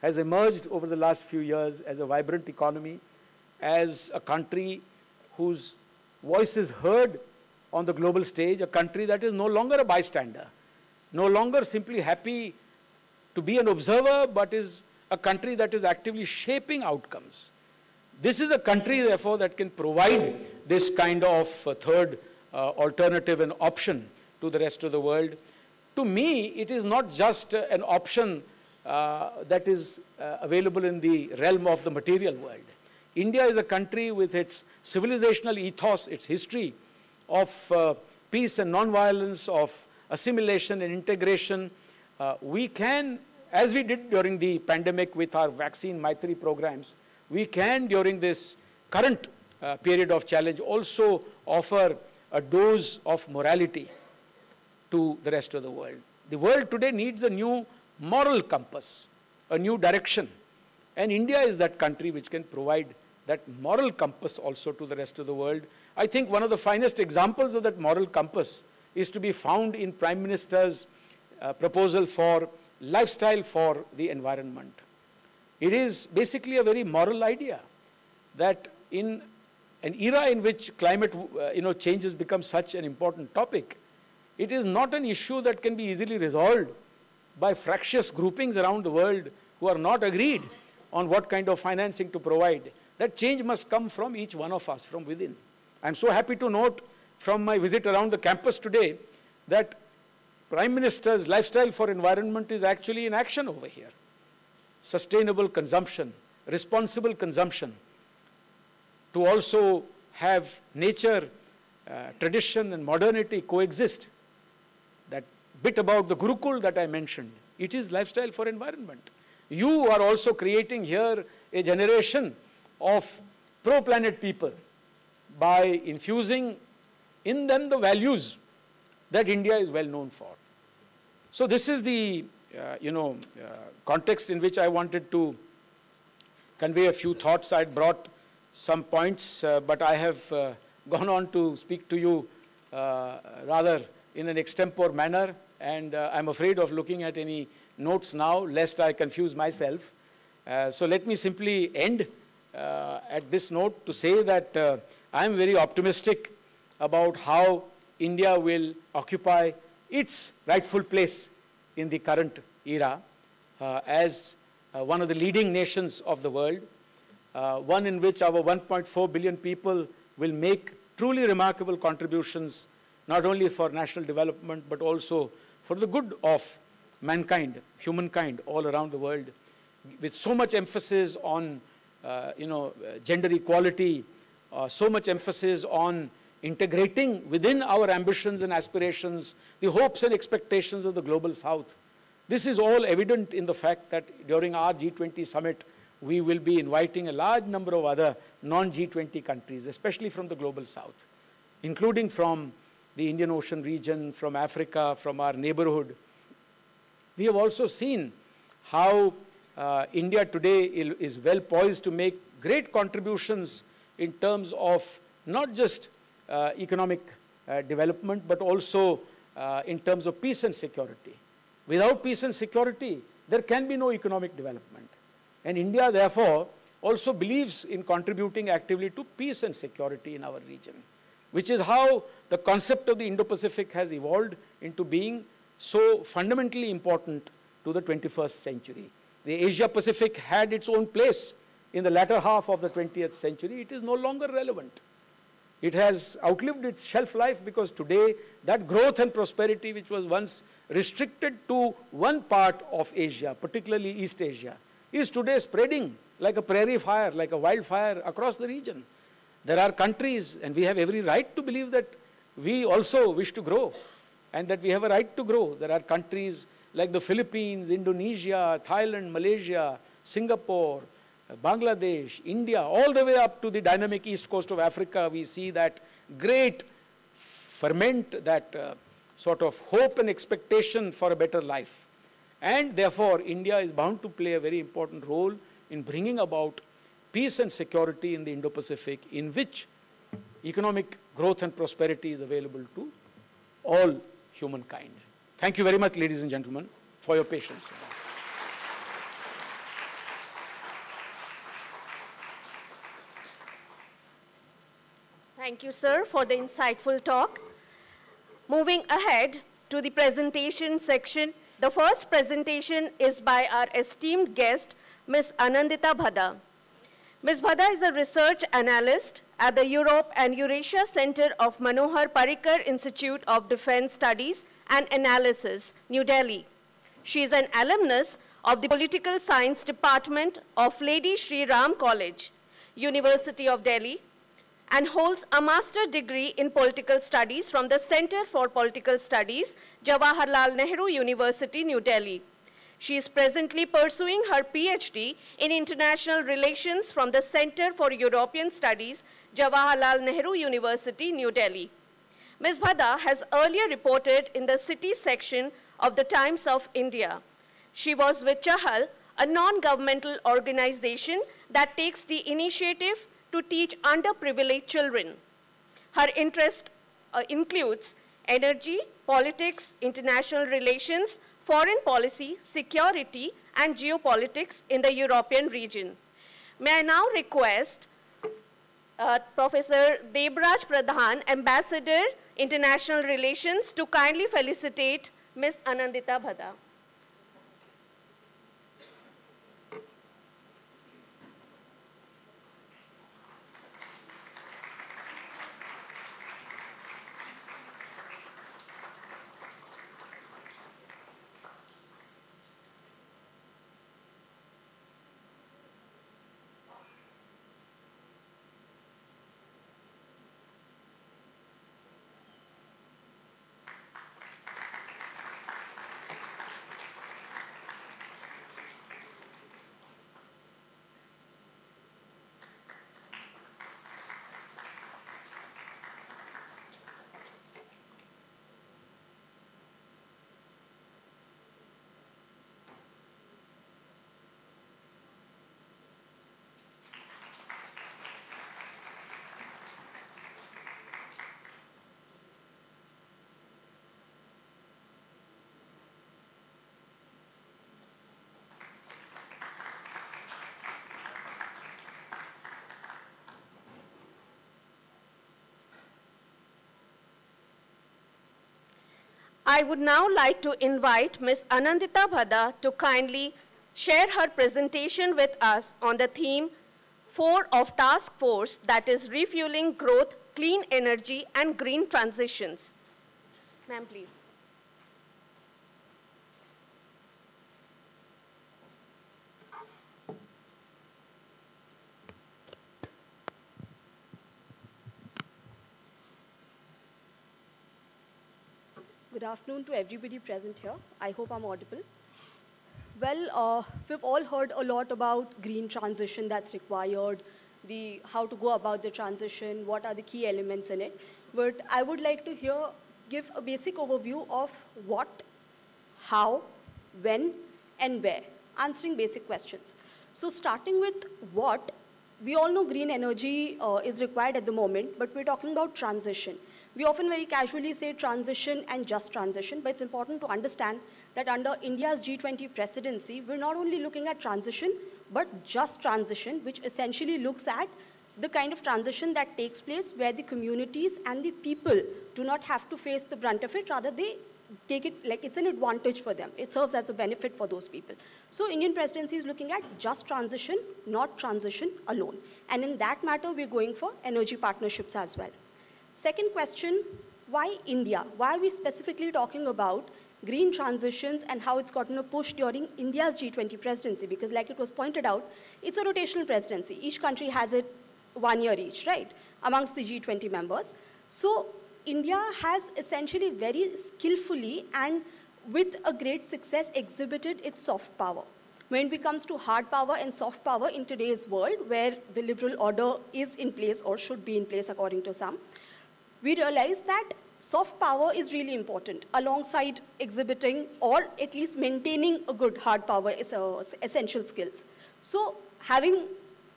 has emerged over the last few years as a vibrant economy, as a country whose voice is heard on the global stage, a country that is no longer a bystander, no longer simply happy to be an observer, but is a country that is actively shaping outcomes. This is a country, therefore, that can provide this kind of third alternative and option to the rest of the world. To me, it is not just an option that is available in the realm of the material world. India is a country with its civilizational ethos, its history of peace and non-violence, of assimilation and integration. We can, as we did during the pandemic with our vaccine Maitri programs, we can, during this current period of challenge, also offer a dose of morality to the rest of the world. The world today needs a new moral compass, a new direction. And India is that country which can provide that moral compass also to the rest of the world. I think one of the finest examples of that moral compass is to be found in Prime Minister's proposal for lifestyle for the environment. It is basically a very moral idea that in an era in which climate change has become such an important topic, it is not an issue that can be easily resolved by fractious groupings around the world who are not agreed on what kind of financing to provide. That change must come from each one of us, from within. I'm so happy to note from my visit around the campus today that Prime Minister's lifestyle for environment is actually in action over here. Sustainable consumption, responsible consumption, to also have nature, tradition and modernity coexist. That bit about the Gurukul that I mentioned, it is lifestyle for environment. You are also creating here a generation of pro-planet people by infusing in them the values that India is well known for. So this is the context in which I wanted to convey a few thoughts. I had brought some points, but I have gone on to speak to you rather in an extempore manner, and I'm afraid of looking at any notes now, lest I confuse myself. So let me simply end at this note to say that I'm very optimistic about how India will occupy its rightful place in the current era as one of the leading nations of the world, one in which our 1.4 billion people will make truly remarkable contributions, not only for national development, but also for the good of mankind, humankind all around the world. with so much emphasis on, gender equality, so much emphasis on integrating within our ambitions and aspirations the hopes and expectations of the global South. This is all evident in the fact that during our G20 summit, we will be inviting a large number of other non-G20 countries, especially from the global South, including from the Indian Ocean region, from Africa, from our neighborhood. We have also seen how India today is well poised to make great contributions in terms of not just economic development, but also in terms of peace and security. Without peace and security, there can be no economic development. And India, therefore, also believes in contributing actively to peace and security in our region, which is how the concept of the Indo-Pacific has evolved into being so fundamentally important to the 21st century. The Asia-Pacific had its own place in the latter half of the 20th century. It is no longer relevant. It has outlived its shelf life because today that growth and prosperity which was once restricted to one part of Asia, particularly East Asia, is today spreading like a prairie fire, like a wildfire across the region. There are countries, and we have every right to believe that we also wish to grow and that we have a right to grow. There are countries like the Philippines, Indonesia, Thailand, Malaysia, Singapore, Bangladesh, India, all the way up to the dynamic east coast of Africa. We see that great ferment, that sort of hope and expectation for a better life. And therefore, India is bound to play a very important role in bringing about peace and security in the Indo-Pacific, in which economic growth and prosperity is available to all humankind. Thank you very much, ladies and gentlemen, for your patience. Thank you, sir, for the insightful talk. Moving ahead to the presentation section, the first presentation is by our esteemed guest, Ms. Anandita Bhada. Ms. Bhada is a research analyst at the Europe and Eurasia Center of Manohar Parrikar Institute of Defense Studies and Analysis, New Delhi. She is an alumnus of the Political Science Department of Lady Shri Ram College, University of Delhi, and holds a master's degree in political studies from the Center for Political Studies, Jawaharlal Nehru University, New Delhi. She is presently pursuing her PhD in International Relations from the Center for European Studies, Jawaharlal Nehru University, New Delhi. Ms. Bhada has earlier reported in the city section of the Times of India. She was with Chahal, a non-governmental organization that takes the initiative to teach underprivileged children. Her interest includes energy, politics, international relations, foreign policy, security, and geopolitics in the European region. May I now request Professor Debraj Pradhan, Ambassador, International Relations, to kindly felicitate Ms. Anandita Bhada. I would now like to invite Ms. Anandita Bhada to kindly share her presentation with us on the theme 4 of Task Force, that is Refueling Growth, Clean Energy and Green Transitions. Ma'am, please. Good afternoon to everybody present here. I hope I'm audible. Well, we've all heard a lot about green transition that's required, how to go about the transition, what are the key elements in it. But I would like to give a basic overview of what, how, when, and where, answering basic questions. So starting with what, we all know green energy is required at the moment, but we're talking about transition. We often very casually say transition and just transition, but it's important to understand that under India's G20 presidency, we're not only looking at transition, but just transition, which essentially looks at the kind of transition that takes place where the communities and the people do not have to face the brunt of it, rather they take it like it's an advantage for them. It serves as a benefit for those people. So Indian presidency is looking at just transition, not transition alone. And in that matter, we're going for energy partnerships as well. Second question, why India? Why are we specifically talking about green transitions and how it's gotten a push during India's G20 presidency? Because like it was pointed out, it's a rotational presidency. Each country has it 1 year each, right, amongst the G20 members. So India has essentially very skillfully and with a great success exhibited its soft power. When it comes to hard power and soft power in today's world, where the liberal order is in place or should be in place according to some, we realize that soft power is really important alongside exhibiting or at least maintaining a good hard power is essential skills. So having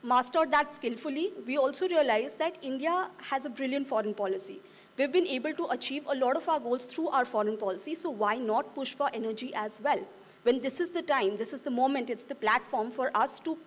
mastered that skillfully, we also realize that India has a brilliant foreign policy. We've been able to achieve a lot of our goals through our foreign policy, so why not push for energy as well? When this is the time, this is the moment, it's the platform for us to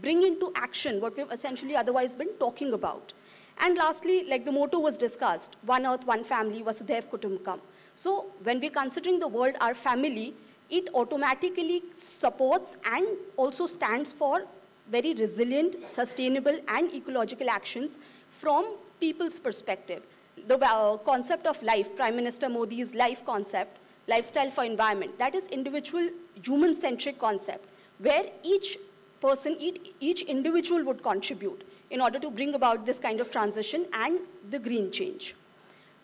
bring into action what we've essentially otherwise been talking about. And lastly, like the motto was discussed, one earth, one family, Vasudhaiv Kutumbakam. So when we're considering the world our family, it automatically supports and also stands for very resilient, sustainable, and ecological actions from people's perspective. The concept of life, Prime Minister Modi's life concept, lifestyle for environment, that is individual human-centric concept, where each person, each individual would contribute in order to bring about this kind of transition and the green change.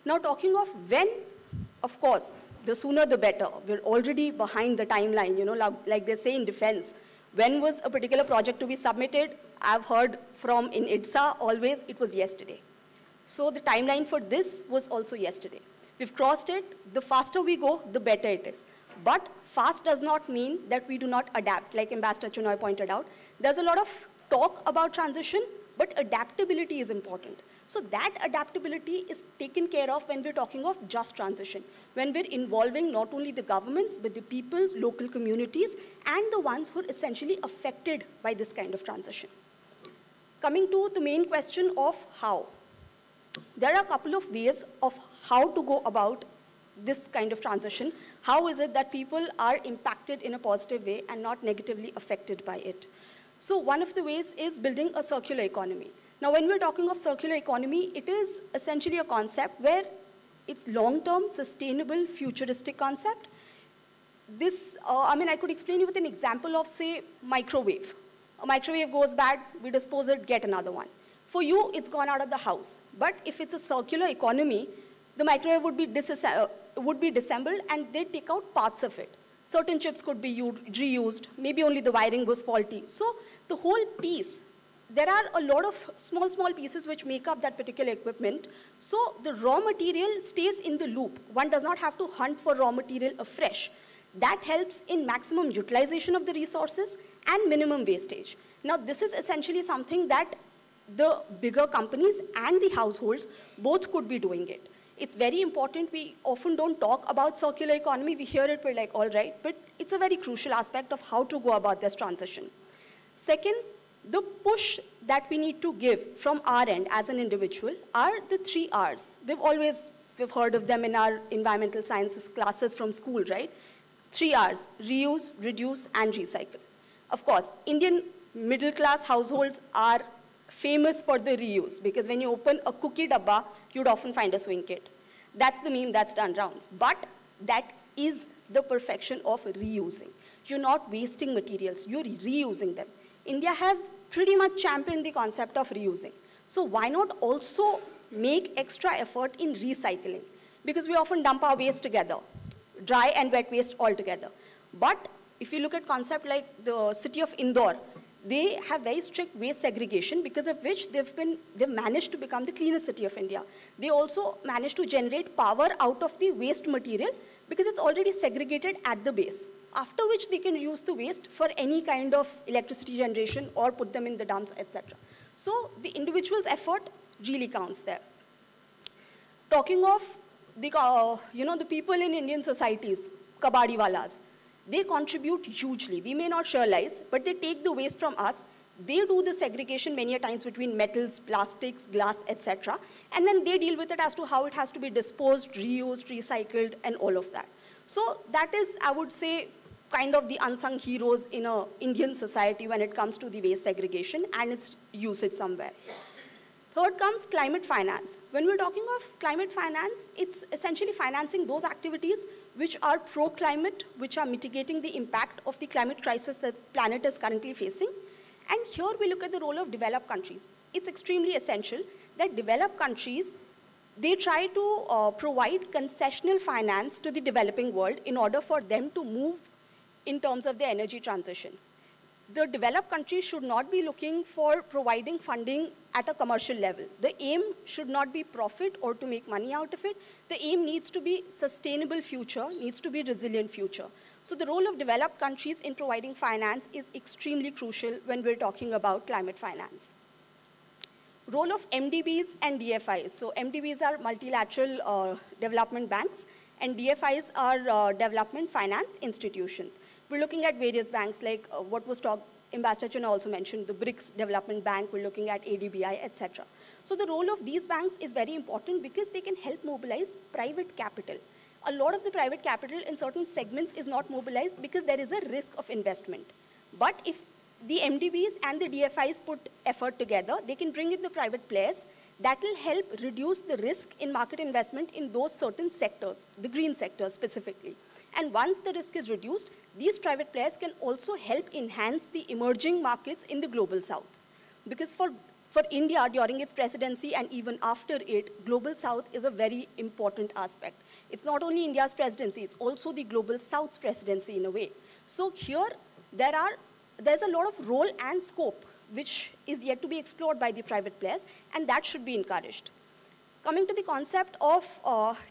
Now talking of when, of course, the sooner the better. We're already behind the timeline, you know, like they say in defense. When was a particular project to be submitted? I've heard from in IDSA always it was yesterday. So the timeline for this was also yesterday. We've crossed it. The faster we go, the better it is. But fast does not mean that we do not adapt, like Ambassador Chinoy pointed out. There's a lot of talk about transition, but adaptability is important. So that adaptability is taken care of when we're talking of just transition, when we're involving not only the governments, but the peoples, local communities, and the ones who are essentially affected by this kind of transition. Coming to the main question of how. There are a couple of ways of how to go about this kind of transition. How is it that people are impacted in a positive way and not negatively affected by it? So one of the ways is building a circular economy. Now when we're talking of circular economy, it is essentially a concept where it's long-term, sustainable, futuristic concept. This, I could explain you with an example of, say, microwave. A microwave goes bad, we dispose it, get another one. For you, it's gone out of the house. But if it's a circular economy, the microwave would be disassembled and they take out parts of it. Certain chips could be reused, maybe only the wiring was faulty. So the whole piece, there are a lot of small pieces which make up that particular equipment. So the raw material stays in the loop. One does not have to hunt for raw material afresh. That helps in maximum utilization of the resources and minimum wastage. Now this is essentially something that the bigger companies and the households both could be doing it. It's very important. We often don't talk about circular economy. We hear it, we're like, all right, but it's a very crucial aspect of how to go about this transition. Second, the push that we need to give from our end as an individual are the 3 R's. We've heard of them in our environmental sciences classes from school, right? 3 R's, reuse, reduce, and recycle. Of course, Indian middle class households are famous for the reuse, because when you open a cookie dabba, you'd often find a swing kit. That's the meme that's done rounds. But that is the perfection of reusing. You're not wasting materials, you're reusing them. India has pretty much championed the concept of reusing. So why not also make extra effort in recycling? Because we often dump our waste together. dry and wet waste altogether. But if you look at concept like the city of Indore, they have very strict waste segregation, because of which they've managed to become the cleanest city of India. They also managed to generate power out of the waste material because it's already segregated at the base, after which they can use the waste for any kind of electricity generation or put them in the dumps, etc. So the individual's effort really counts there. Talking of the, the people in Indian societies, kabadi walas, they contribute hugely. We may not realize, but they take the waste from us. They do the segregation many a times between metals, plastics, glass, etc. And then they deal with it as to how it has to be disposed, reused, recycled, and all of that. So that is, I would say, kind of the unsung heroes in an Indian society when it comes to the waste segregation and its usage somewhere. Third comes climate finance. When we're talking of climate finance, it's essentially financing those activities which are pro-climate, which are mitigating the impact of the climate crisis that the planet is currently facing. And here we look at the role of developed countries. It's extremely essential that developed countries, they try to provide concessional finance to the developing world in order for them to move in terms of their energy transition. The developed countries should not be looking for providing funding at a commercial level. The aim should not be profit or to make money out of it. The aim needs to be sustainable future, needs to be resilient future. So the role of developed countries in providing finance is extremely crucial when we're talking about climate finance. Role of MDBs and DFIs. So MDBs are multilateral development banks, and DFIs are development finance institutions. We're looking at various banks like what was talked, Ambassador Chana also mentioned, the BRICS Development Bank, we're looking at ADBI, etc. So the role of these banks is very important because they can help mobilize private capital. A lot of the private capital in certain segments is not mobilized because there is a risk of investment. But if the MDBs and the DFIs put effort together, they can bring in the private players. That will help reduce the risk in market investment in those certain sectors, the green sectors specifically. And once the risk is reduced, these private players can also help enhance the emerging markets in the global south. Because for India, during its presidency and even after it, global south is a very important aspect. It's not only India's presidency, it's also the global south's presidency in a way. So here, there's a lot of role and scope which is yet to be explored by the private players, and that should be encouraged. Coming to the concept of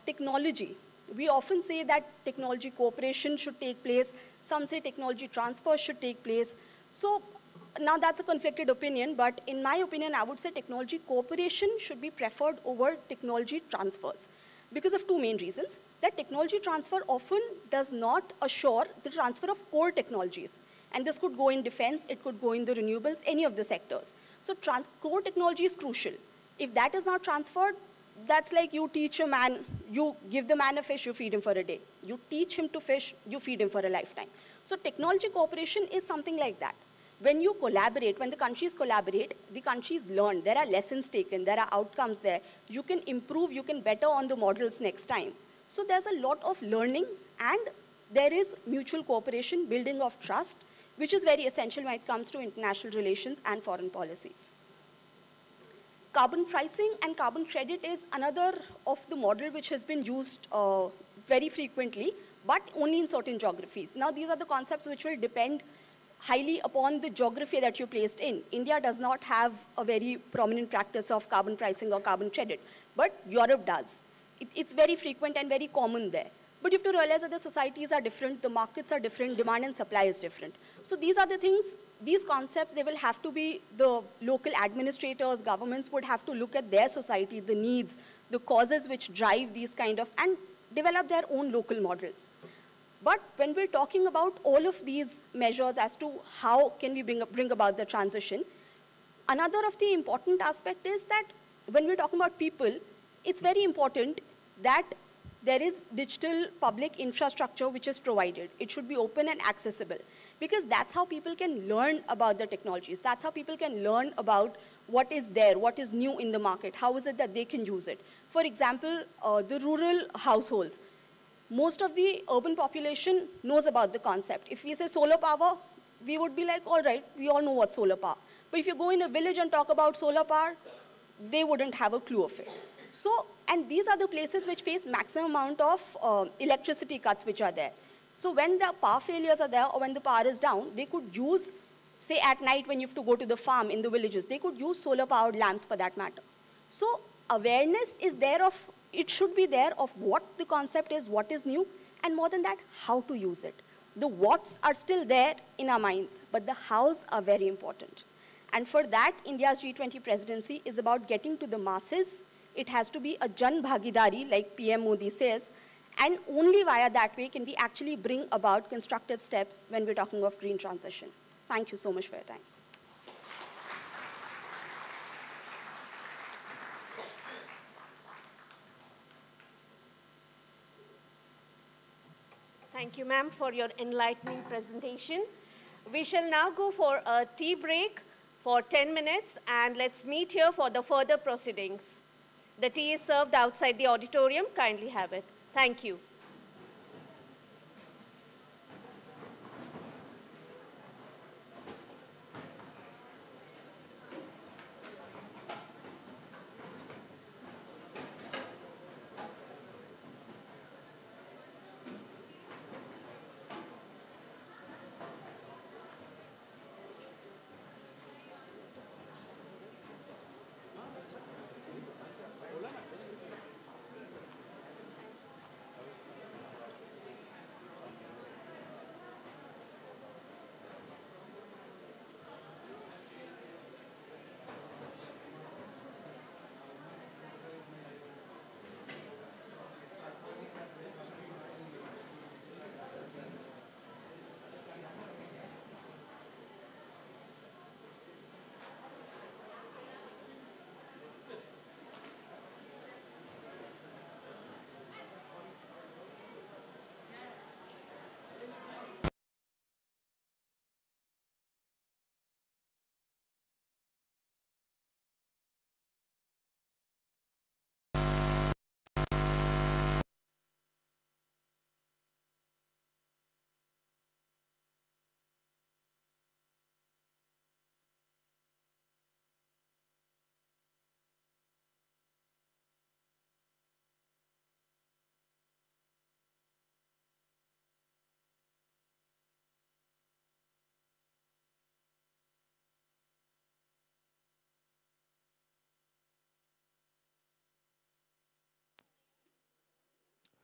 technology, we often say that technology cooperation should take place. Some say technology transfer should take place. So now that's a conflicted opinion, but in my opinion, I would say technology cooperation should be preferred over technology transfers because of two main reasons. That technology transfer often does not assure the transfer of core technologies. And this could go in defense, it could go in the renewables, any of the sectors. So core technology is crucial. If that is not transferred, that's like you teach a man, you give the man a fish, you feed him for a day. You teach him to fish, you feed him for a lifetime. So technology cooperation is something like that. When you collaborate, when the countries collaborate, the countries learn. There are lessons taken, there are outcomes there. You can improve, you can better on the models next time. So there's a lot of learning, and there is mutual cooperation, building of trust, which is very essential when it comes to international relations and foreign policies. Carbon pricing and carbon credit is another of the model which has been used very frequently, but only in certain geographies. Now, these are the concepts which will depend highly upon the geography that you're placed in. India does not have a very prominent practice of carbon pricing or carbon credit, but Europe does. It's very frequent and very common there. But you have to realize that the societies are different, the markets are different, demand and supply is different. So these are the things, these concepts, they will have to be, the local administrators, governments would have to look at their society, the needs, the causes which drive these kind of, and develop their own local models. But when we're talking about all of these measures as to how can we bring about the transition, another of the important aspect is that when we're talking about people, it's very important that there is digital public infrastructure which is provided. It should be open and accessible because that's how people can learn about the technologies. That's how people can learn about what is there, what is new in the market, how is it that they can use it. For example, the rural households. Most of the urban population knows about the concept. If we say solar power, we would be like, all right, we all know what solar power. But if you go in a village and talk about solar power, they wouldn't have a clue of it. So, and these are the places which face maximum amount of electricity cuts which are there. So when the power failures are there or when the power is down, they could use, say at night when you have to go to the farm in the villages, they could use solar powered lamps for that matter. So awareness is there of, it should be there of what the concept is, what is new, and more than that, how to use it. The whats are still there in our minds, but the hows are very important. And for that, India's G20 presidency is about getting to the masses. It has to be a Jan Bhagidari, like PM Modi says, and only via that way can we actually bring about constructive steps when we're talking of green transition. Thank you so much for your time. Thank you, ma'am, for your enlightening presentation. We shall now go for a tea break for 10 minutes, and let's meet here for the further proceedings. The tea is served outside the auditorium. Kindly have it. Thank you.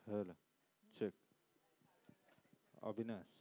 Hello. Check. Avinash.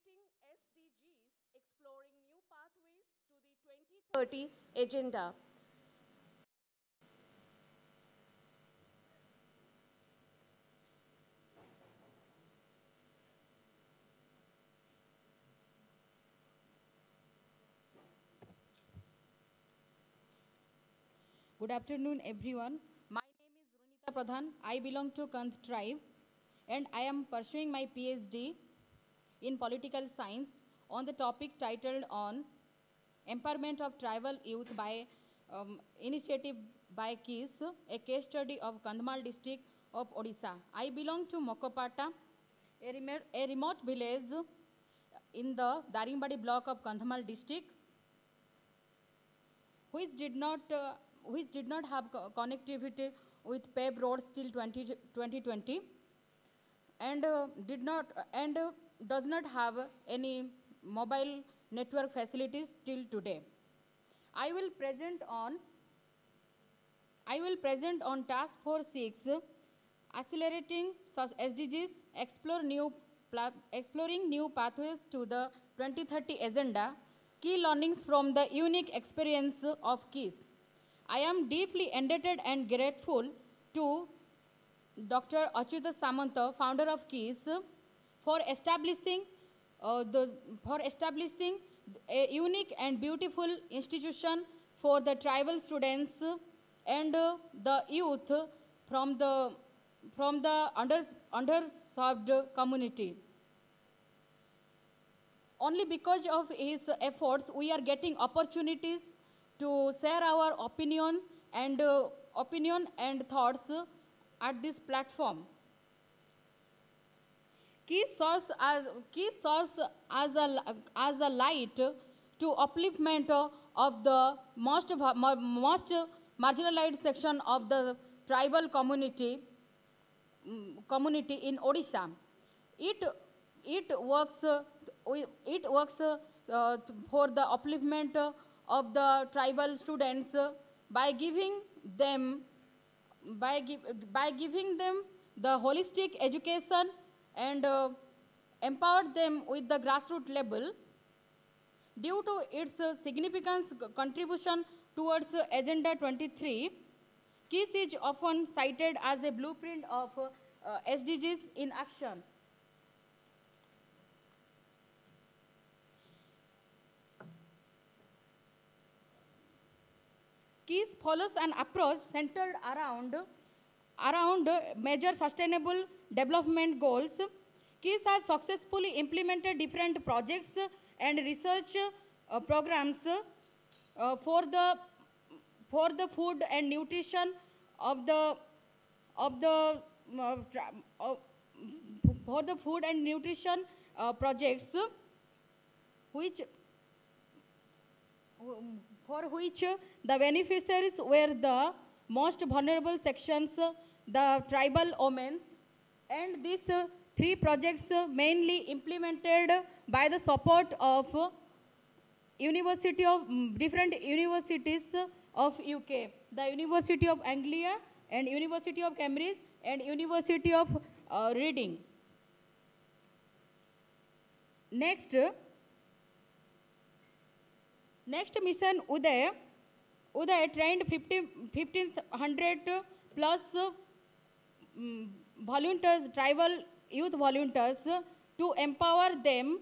completing SDGs, exploring new pathways to the 2030 agenda. Good afternoon, everyone. My name is Runita Pradhan. I belong to KIIT tribe, and I am pursuing my PhD in political science on the topic titled on Empowerment of Tribal Youth by initiative by KIIT, a case study of Kandhamal district of Odisha. I belong to Mokopata, a remote village in the Daringbadi block of Kandhamal district, which did not have connectivity with paved roads till 2020 and does not have any mobile network facilities till today. I will present on Task Force 6, accelerating such SDGs, exploring new pathways to the 2030 agenda, key learnings from the unique experience of KIIT. I am deeply indebted and grateful to Dr. Achyuta Samanta, founder of KIIT, for establishing a unique and beautiful institution for the tribal students and the youth from the underserved community. Only because of his efforts, we are getting opportunities to share our opinion and thoughts at this platform. KIIT serves as a light to upliftment of the most marginalized section of the tribal community in Odisha. It works for the upliftment of the tribal students by giving them the holistic education and empower them with the grassroots level. Due to its significant contribution towards Agenda 23, KIIT is often cited as a blueprint of SDGs in action. KIIT follows an approach centered around major sustainable development goals. KIIT has successfully implemented different projects and research programs for the food and nutrition projects, for which the beneficiaries were the most vulnerable sections, the tribal women. And these three projects mainly implemented by the support of different universities of UK, the University of Anglia and University of Cambridge and University of Reading. Next mission Uday trained 1,500 plus volunteers, tribal youth volunteers, to empower them,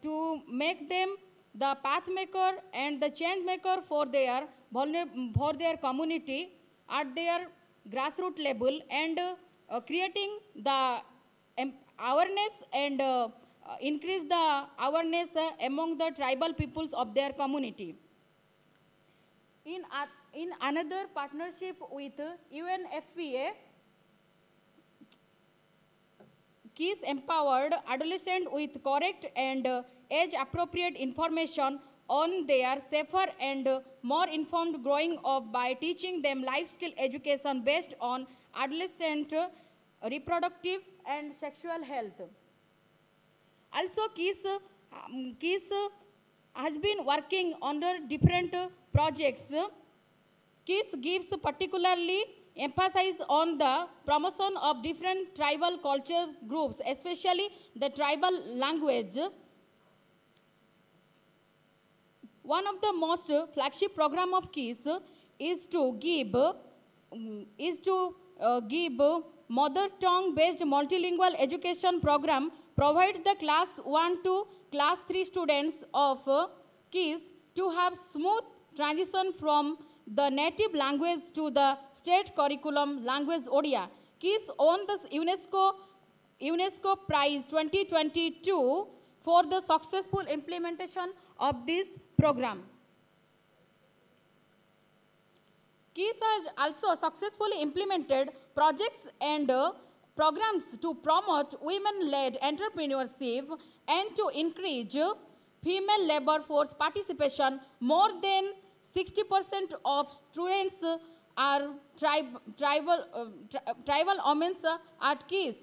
to make them the path maker and the change maker for their community at their grassroots level, and creating the awareness and increase the awareness among the tribal peoples of their community. In another partnership with UNFPA, KIIT empowered adolescents with correct and age-appropriate information on their safer and more informed growing up by teaching them life skill education based on adolescent reproductive and sexual health. Also, KIIT has been working under different projects. KIIT gives particularly emphasis on the promotion of different tribal culture groups, especially the tribal language, One of the most flagship program of KIIT is to give mother tongue based multilingual education program provides the class 1 to class 3 students of KIIT to have smooth transition from the native language to the state curriculum language Odia. KIIT won the UNESCO Prize 2022 for the successful implementation of this program. KIIT has also successfully implemented projects and programs to promote women-led entrepreneurship and to increase female labor force participation. More than 60% of students are tribal women at KIIT.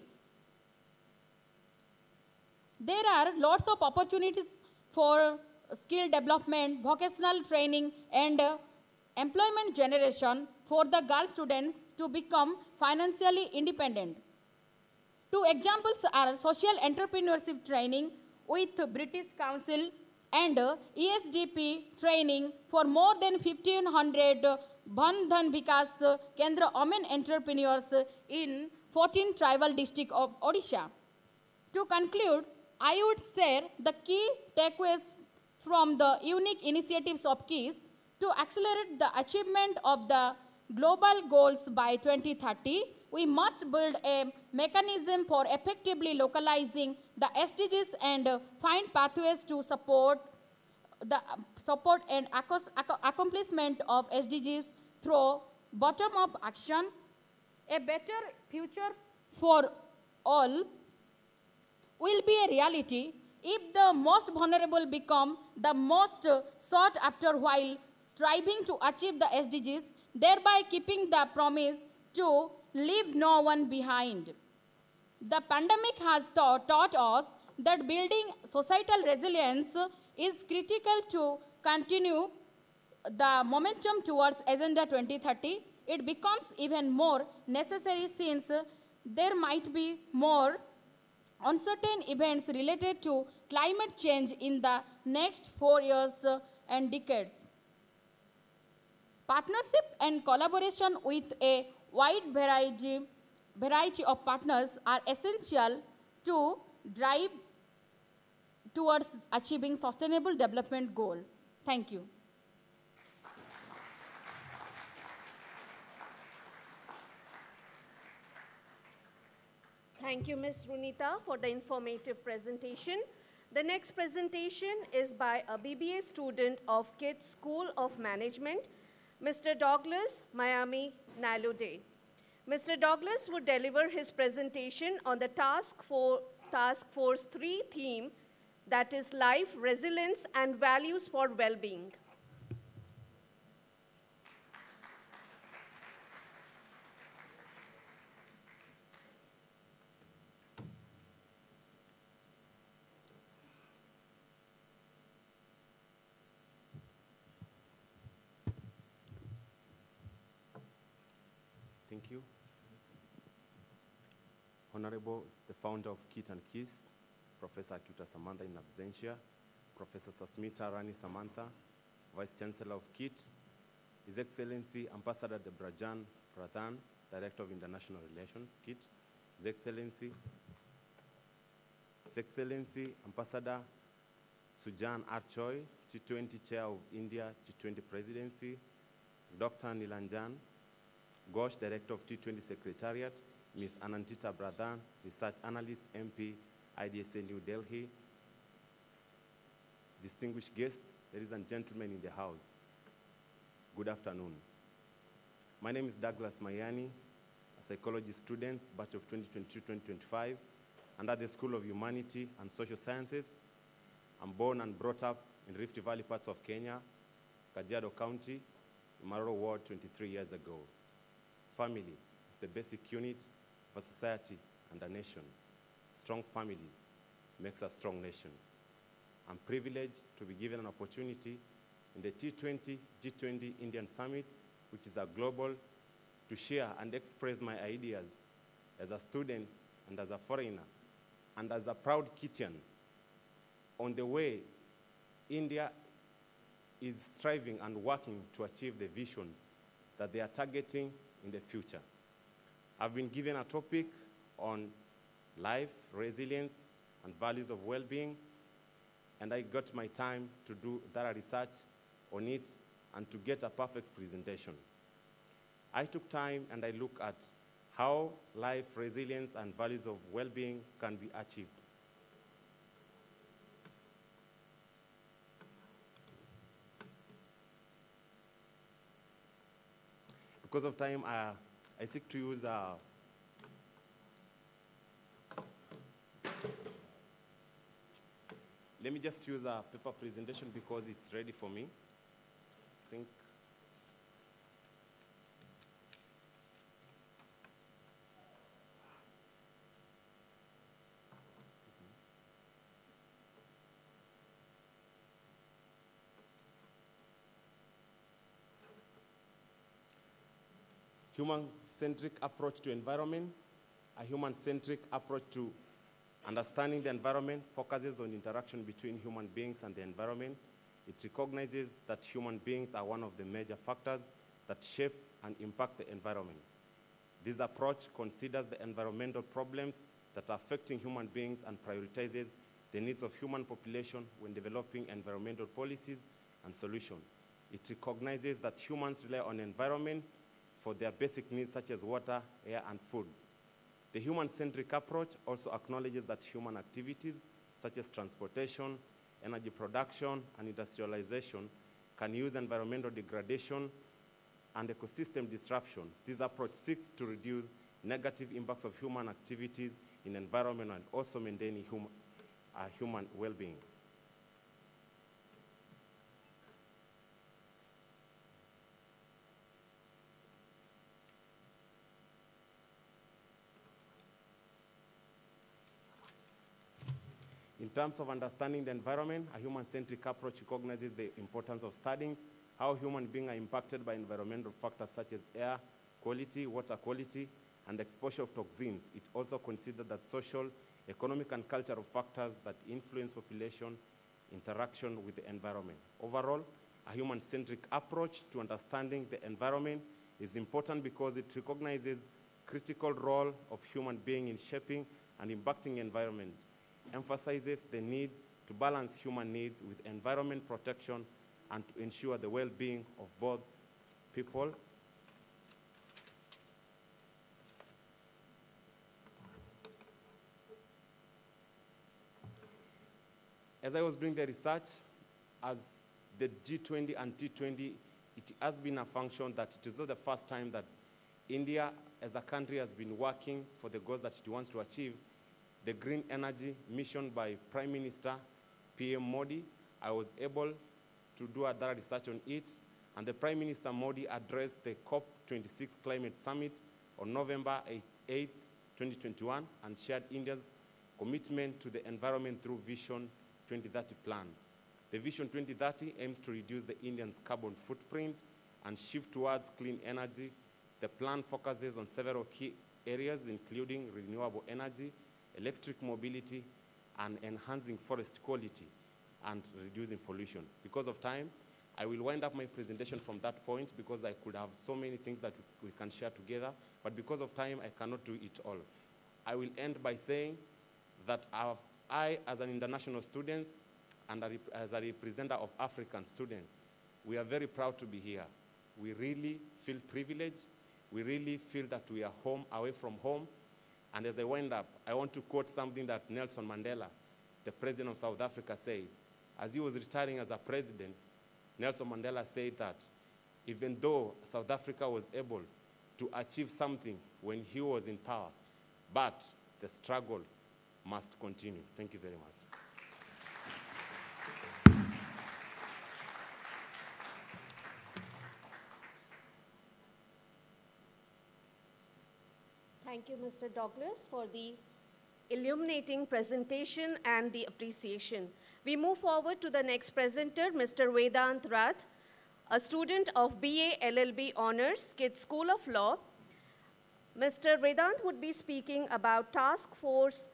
There are lots of opportunities for skill development, vocational training, and employment generation for the girl students to become financially independent. Two examples are social entrepreneurship training with British Council and ESDP training for more than 1,500 Bandhan Vikas Kendra women entrepreneurs in 14 tribal districts of Odisha. To conclude, I would share the key takeaways from the unique initiatives of KIIT to accelerate the achievement of the global goals by 2030. We must build a mechanism for effectively localizing the SDGs and find pathways to support and accomplishment of SDGs through bottom-up action. A better future for all will be a reality if the most vulnerable become the most sought after while striving to achieve the SDGs, thereby keeping the promise to leave no one behind. The pandemic has taught us that building societal resilience is critical to continue the momentum towards Agenda 2030. It becomes even more necessary since there might be more uncertain events related to climate change in the next 4 years and decades. Partnership and collaboration with a wide variety of partners are essential to drive towards achieving sustainable development goal. Thank you. Thank you, Ms. Runita, for the informative presentation. The next presentation is by a BBA student of KIIT School of Management, Mr. Douglas Miami Nalode. Mr. Douglas would deliver his presentation on the Task Force 3 theme, that is life, resilience, and values for well-being. Thank you. Honorable, the founder of KIIT and KIIS, Professor Akyuta Samantha in absentia, Professor Sasmita Rani Samantha, Vice Chancellor of KIIT, His Excellency Ambassador Debrajan Pradhan, Director of International Relations, KIIT, His Excellency Ambassador Sujan Archoy, G20 Chair of India G20 Presidency, Dr. Nilanjan Ghosh, Director of T20 Secretariat, Ms. Anantita Pradhan, Research Analyst, MP, IDSA New Delhi, distinguished guests, ladies and gentlemen in the house, good afternoon. My name is Douglas Mayani, a psychology student, batch of 2022-2025, under the School of Humanity and Social Sciences. I'm born and brought up in Rift Valley parts of Kenya, Kajiado County, Maroro Ward 23 years ago. Family is the basic unit of a society and a nation. Strong families makes a strong nation. I'm privileged to be given an opportunity in the T20 G20 Indian Summit, which is a global, to share and express my ideas as a student and as a foreigner and as a proud KIITian on the way India is striving and working to achieve the visions that they are targeting in the future. I've been given a topic on life, resilience, and values of well-being, and I got my time to do thorough research on it and to get a perfect presentation. I took time and I looked at how life, resilience, and values of well-being can be achieved. Because of time, I seek to use let me just use a paper presentation because it's ready for me. I think. Human-centric approach to environment. A human-centric approach to understanding the environment focuses on interaction between human beings and the environment. It recognizes that human beings are one of the major factors that shape and impact the environment. This approach considers the environmental problems that are affecting human beings and prioritizes the needs of human population when developing environmental policies and solutions. It recognizes that humans rely on environment for their basic needs such as water, air, and food. The human-centric approach also acknowledges that human activities such as transportation, energy production, and industrialization can use environmental degradation and ecosystem disruption. This approach seeks to reduce negative impacts of human activities in environment and also maintaining human well-being. In terms of understanding the environment, a human-centric approach recognizes the importance of studying how human beings are impacted by environmental factors such as air quality, water quality, and exposure of toxins. It also considers that social, economic, and cultural factors that influence population interaction with the environment. Overall, a human-centric approach to understanding the environment is important because it recognizes critical role of human beings in shaping and impacting environment, emphasizes the need to balance human needs with environment protection and to ensure the well-being of both people As I was doing the research, as the G20 and T20, it has been a function that it is not the first time that India as a country has been working for the goals that it wants to achieve. The green energy mission by Prime Minister PM Modi, I was able to do a thorough research on it, and the Prime Minister Modi addressed the COP26 Climate Summit on November 8, 2021, and shared India's commitment to the environment through Vision 2030 plan. The Vision 2030 aims to reduce the Indian's carbon footprint and shift towards clean energy. The plan focuses on several key areas, including renewable energy, electric mobility, and enhancing forest quality and reducing pollution. Because of time, I will wind up my presentation from that point because I could have so many things that we can share together, but because of time, I cannot do it all. I will end by saying that I, as an international student and as a representative of African students, we are very proud to be here. We really feel privileged. We really feel that we are home, away from home. And as I wind up, I want to quote something that Nelson Mandela, the president of South Africa, said. As he was retiring as a president, Nelson Mandela said that even though South Africa was able to achieve something when he was in power, but the struggle must continue. Thank you very much. Thank you, Mr. Douglas, for the illuminating presentation and the appreciation. We move forward to the next presenter, Mr. Vedant Rath, a student of BA LLB Honors, KIIT School of Law. Mr. Vedant would be speaking about Task Force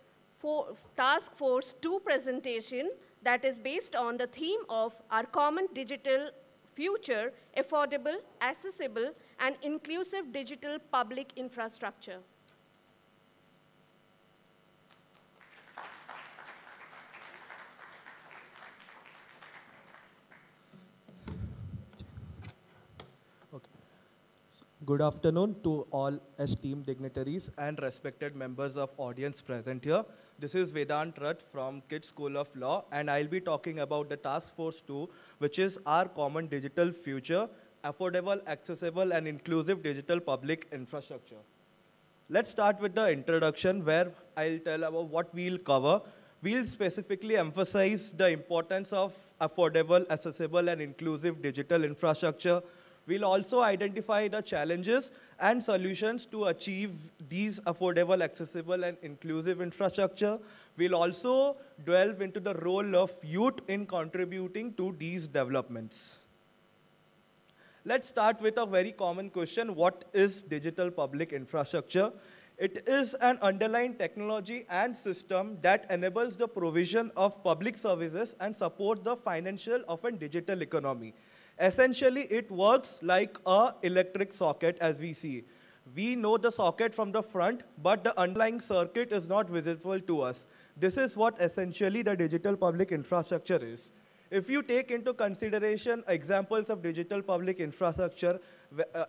2 presentation that is based on the theme of our common digital future, affordable, accessible, and inclusive digital public infrastructure. Good afternoon to all esteemed dignitaries and respected members of audience present here. This is Vedant Rath from KIIT School of Law, and I'll be talking about the Task Force 2, which is our common digital future, affordable, accessible, and inclusive digital public infrastructure. Let's start with the introduction, where I'll tell about what we'll cover. We'll specifically emphasize the importance of affordable, accessible, and inclusive digital infrastructure. We'll also identify the challenges and solutions to achieve these affordable, accessible, and inclusive infrastructure. We'll also delve into the role of youth in contributing to these developments. Let's start with a very common question: what is digital public infrastructure? It is an underlying technology and system that enables the provision of public services and supports the financial of a digital economy. Essentially, it works like an electric socket as we see. We know the socket from the front, but the underlying circuit is not visible to us. This is what essentially the digital public infrastructure is. If you take into consideration examples of digital public infrastructure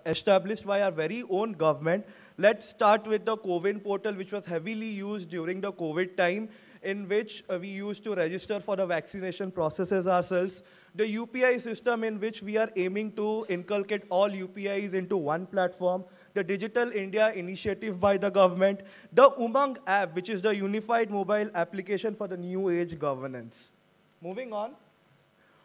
established by our very own government, let's start with the COVID portal, which was heavily used during the COVID time, in which we used to register for the vaccination processes ourselves. The UPI system, in which we are aiming to inculcate all UPIs into one platform. The Digital India initiative by the government. The Umang app, which is the unified mobile application for the new age governance. Moving on.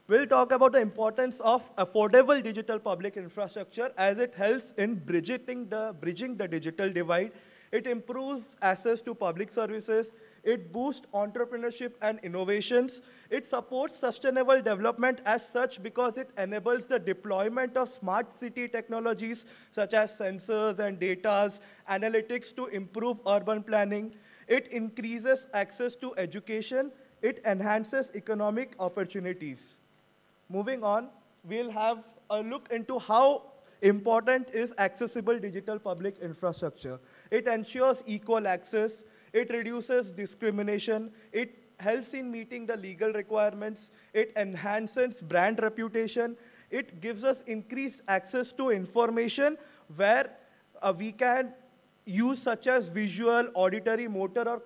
We'll talk about the importance of affordable digital public infrastructure as it helps in bridging the digital divide. It improves access to public services. It boosts entrepreneurship and innovations. It supports sustainable development as such because it enables the deployment of smart city technologies such as sensors and data analytics to improve urban planning. It increases access to education. It enhances economic opportunities. Moving on, we'll have a look into how important is accessible digital public infrastructure. It ensures equal access. It reduces discrimination. It helps in meeting the legal requirements. It enhances brand reputation. It gives us increased access to information where we can use such as visual, auditory, motor, or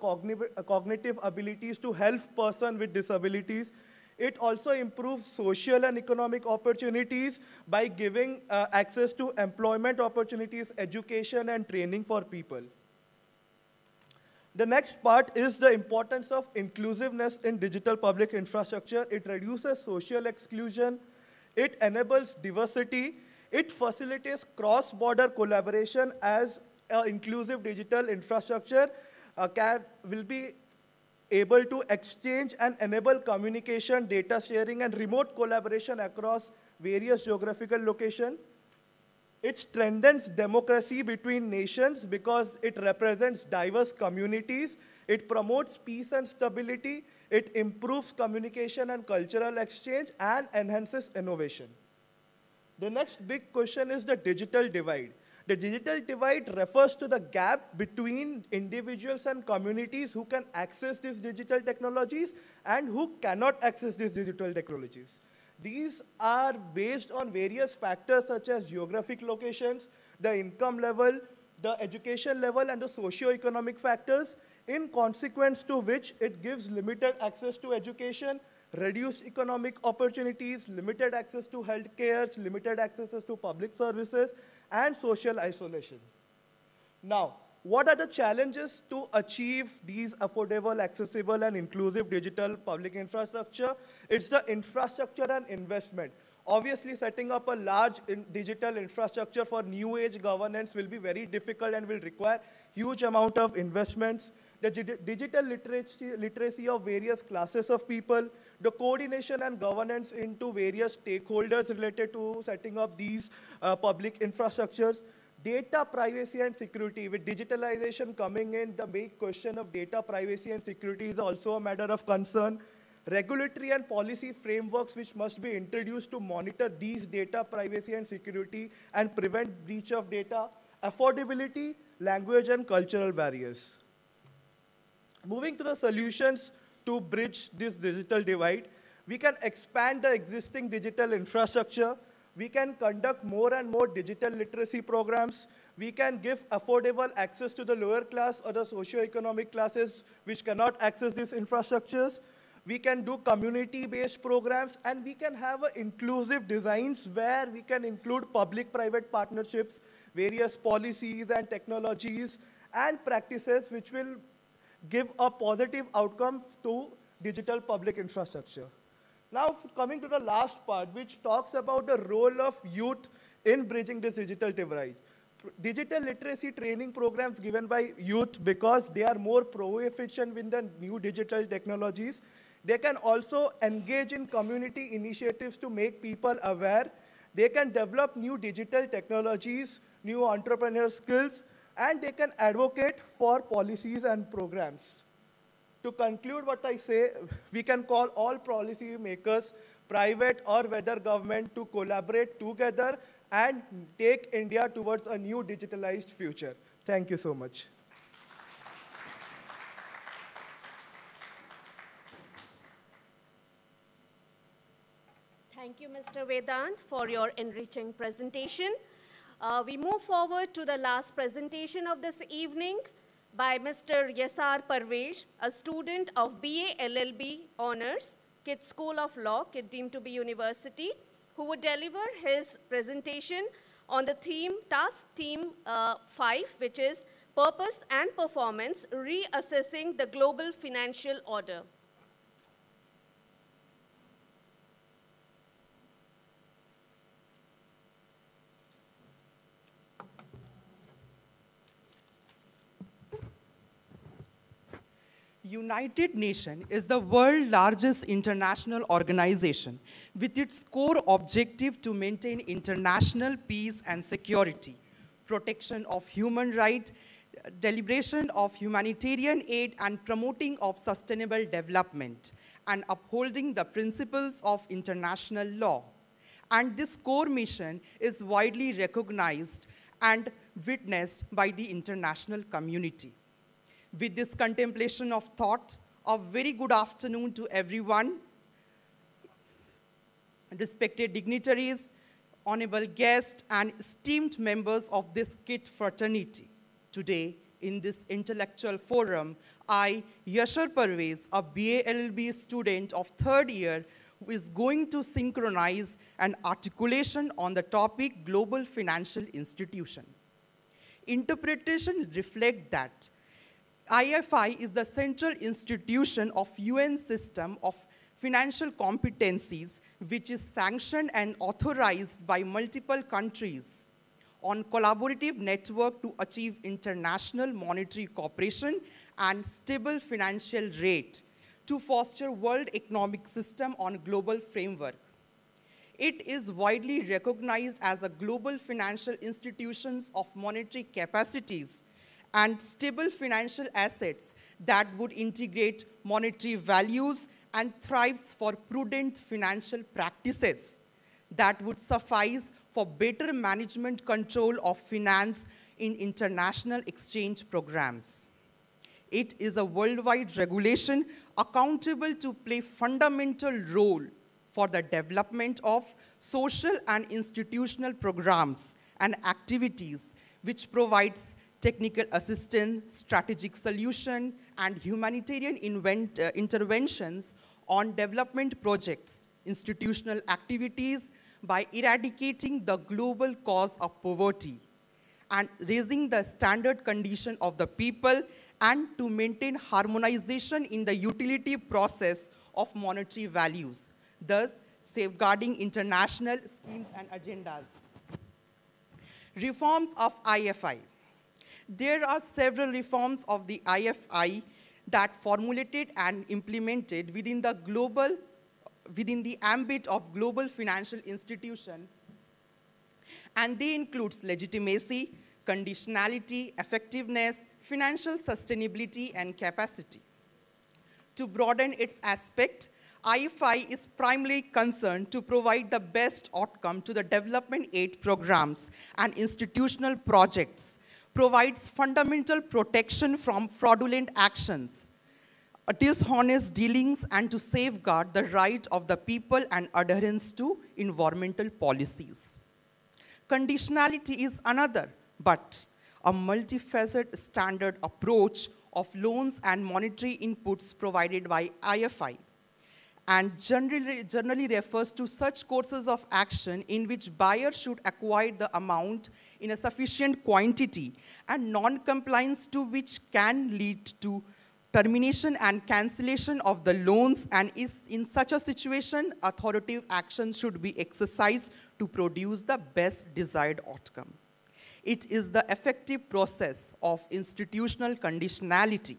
cognitive abilities to help person with disabilities. It also improves social and economic opportunities by giving access to employment opportunities, education, and training for people. The next part is the importance of inclusiveness in digital public infrastructure. It reduces social exclusion. It enables diversity. It facilitates cross-border collaboration as inclusive digital infrastructure will be able to exchange and enable communication, data sharing, and remote collaboration across various geographical locations. It strengthens democracy between nations because it represents diverse communities. It promotes peace and stability. It improves communication and cultural exchange and enhances innovation. The next big question is the digital divide. The digital divide refers to the gap between individuals and communities who can access these digital technologies and who cannot access these digital technologies. These are based on various factors such as geographic locations, the income level, the education level, and the socio-economic factors, in consequence to which it gives limited access to education, reduced economic opportunities, limited access to healthcare, limited access to public services, and social isolation. Now, what are the challenges to achieve these affordable, accessible, and inclusive digital public infrastructure? It's the infrastructure and investment. Obviously, setting up a large digital infrastructure for new age governance will be very difficult and will require huge amount of investments. The digital literacy of various classes of people, the coordination and governance into various stakeholders related to setting up these public infrastructures, data privacy and security. With digitalization coming in, the big question of data privacy and security is also a matter of concern. regulatory and policy frameworks which must be introduced to monitor these data privacy and security and prevent breach of data, affordability, language and cultural barriers. Moving to the solutions to bridge this digital divide, we can expand the existing digital infrastructure, we can conduct more and more digital literacy programs, we can give affordable access to the lower class or the socio-economic classes which cannot access these infrastructures, we can do community-based programs, and we can have inclusive designs where we can include public-private partnerships, various policies and technologies and practices which will give a positive outcome to digital public infrastructure. Now, coming to the last part, which talks about the role of youth in bridging this digital divide. Digital literacy training programs given by youth, because they are more proficient with the new digital technologies. They can also engage in community initiatives to make people aware. They can develop new digital technologies, new entrepreneur skills, and they can advocate for policies and programs. To conclude what I say, we can call all policy makers, private or whether government, to collaborate together and take India towards a new digitalized future. Thank you so much. Thank you, Mr. Vedant, for your enriching presentation. We move forward to the last presentation of this evening by Mr. Yasar Parvez, a student of BA LLB Honors, KIIT School of Law, KIIT deemed to be University, who would deliver his presentation on the task theme 5, which is Purpose and Performance, Reassessing the Global Financial Order. United Nations is the world's largest international organization with its core objective to maintain international peace and security, protection of human rights, deliberation of humanitarian aid, and promoting of sustainable development, and upholding the principles of international law. And this core mission is widely recognized and witnessed by the international community. With this contemplation of thought, a very good afternoon to everyone, respected dignitaries, honorable guests, and esteemed members of this KIIT fraternity. Today, in this intellectual forum, I, Yasar Parvez, a BA LLB student of 3rd year, who is going to synchronize an articulation on the topic Global Financial Institution. Interpretation reflects that IFI is the central institution of UN system of financial competencies, which is sanctioned and authorized by multiple countries on collaborative network to achieve international monetary cooperation and stable financial rate to foster world economic system on global framework. It is widely recognized as a global financial institutions of monetary capacities and stable financial assets that would integrate monetary values and thrives for prudent financial practices that would suffice for better management control of finance in international exchange programs. It is a worldwide regulation accountable to play fundamental role for the development of social and institutional programs and activities which provides technical assistance, strategic solution, and humanitarian interventions on development projects, institutional activities by eradicating the global cause of poverty and raising the standard condition of the people and to maintain harmonization in the utility process of monetary values, thus safeguarding international schemes and agendas. Reforms of IFI. There are several reforms of the IFI that formulated and implemented within the ambit of global financial institution, and they include legitimacy, conditionality, effectiveness, financial sustainability, and capacity. To broaden its aspect, IFI is primarily concerned to provide the best outcome to the development aid programs and institutional projects, provides fundamental protection from fraudulent actions, dishonest dealings, and to safeguard the right of the people and adherence to environmental policies. Conditionality is another, but a multifaceted standard approach of loans and monetary inputs provided by IFI, and generally refers to such courses of action in which buyers should acquire the amount in a sufficient quantity, and non-compliance to which can lead to termination and cancellation of the loans, and is in such a situation, authoritative action should be exercised to produce the best desired outcome. It is the effective process of institutional conditionality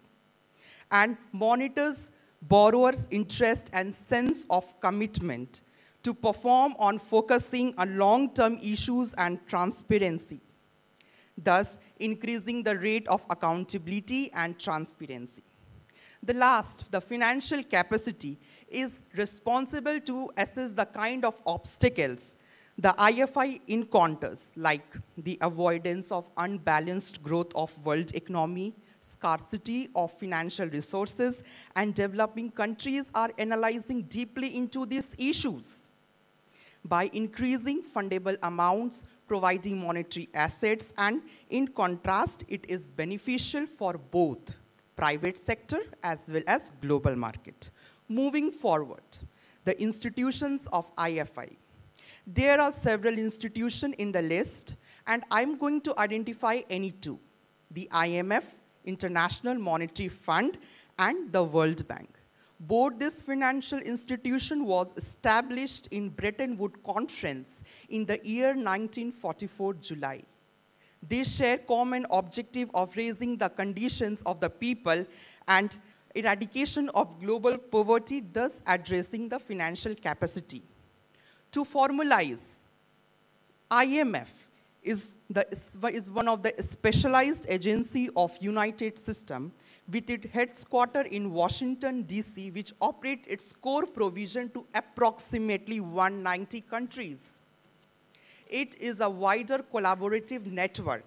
and monitors borrowers' interest and sense of commitment to perform on focusing on long-term issues and transparency, thus increasing the rate of accountability and transparency. The last, the financial capacity, is responsible to assess the kind of obstacles the IFI encounters, like the avoidance of unbalanced growth of world economy, scarcity of financial resources, and developing countries are analyzing deeply into these issues. By increasing fundable amounts, providing monetary assets, and in contrast, it is beneficial for both private sector as well as global market. Moving forward, the institutions of IFI. There are several institutions in the list, and I'm going to identify any two: the IMF, International Monetary Fund, and the World Bank. Both this financial institution was established in Bretton Woods Conference in the year 1944 July. They share common objective of raising the conditions of the people and eradication of global poverty, thus addressing the financial capacity. To formalize, IMF is one of the specialized agency of United System with its headquarters in Washington, D.C., which operates its core provision to approximately 190 countries. It is a wider collaborative network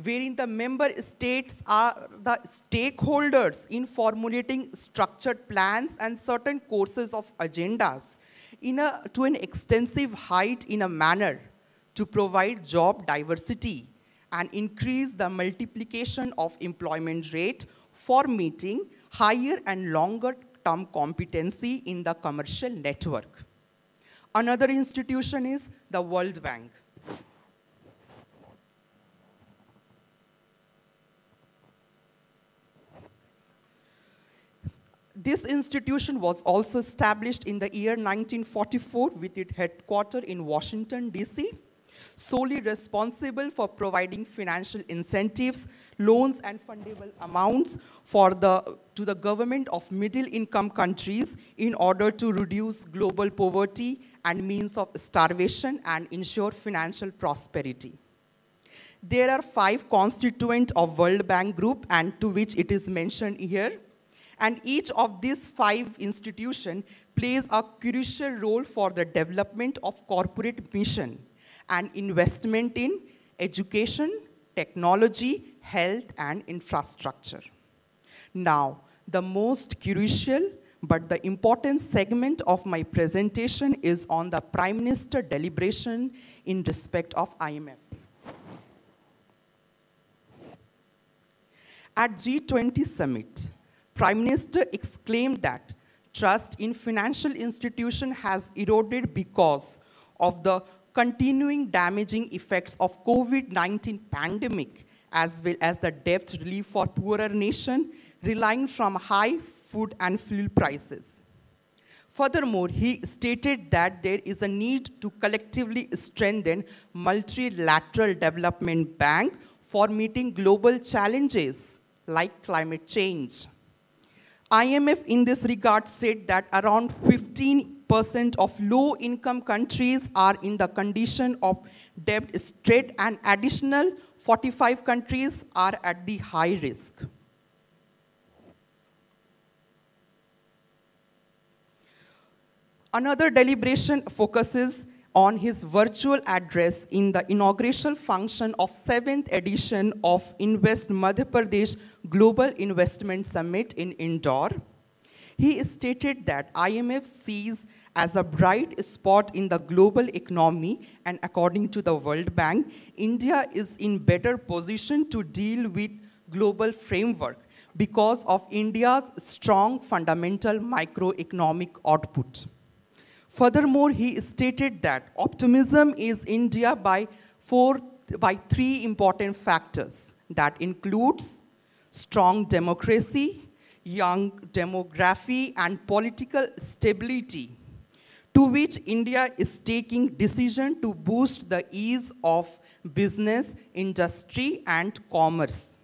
wherein the member states are the stakeholders in formulating structured plans and certain courses of agendas to an extensive height in a manner to provide job diversity and increase the multiplication of employment rate for meeting higher and longer term competency in the commercial network. Another institution is the World Bank. This institution was also established in the year 1944 with its headquarters in Washington, D.C., solely responsible for providing financial incentives, loans, and fundable amounts to the government of middle-income countries in order to reduce global poverty and means of starvation and ensure financial prosperity. There are 5 constituents of World Bank Group, and to which it is mentioned here. And each of these 5 institutions plays a crucial role for the development of corporate mission and investment in education, technology, health, and infrastructure. Now, the most crucial but the important segment of my presentation is on the Prime Minister deliberation in respect of IMF. At G20 summit, Prime Minister exclaimed that trust in financial institutions has eroded because of the continuing damaging effects of COVID-19 pandemic, as well as the debt relief for poorer nations relying from high food and fuel prices. Furthermore, he stated that there is a need to collectively strengthen multilateral development bank for meeting global challenges like climate change. IMF in this regard said that around 15% of low-income countries are in the condition of debt strait, and additional 45 countries are at the high risk. Another deliberation focuses on his virtual address in the inaugural function of 7th edition of Invest Madhya Pradesh Global Investment Summit in Indore. He stated that IMF sees as a bright spot in the global economy, and according to the World Bank, India is in better position to deal with global framework because of India's strong fundamental microeconomic output. Furthermore, he stated that optimism is India by three important factors that includes strong democracy, young demography, and political stability, to which India is taking decision to boost the ease of business, industry, and commerce.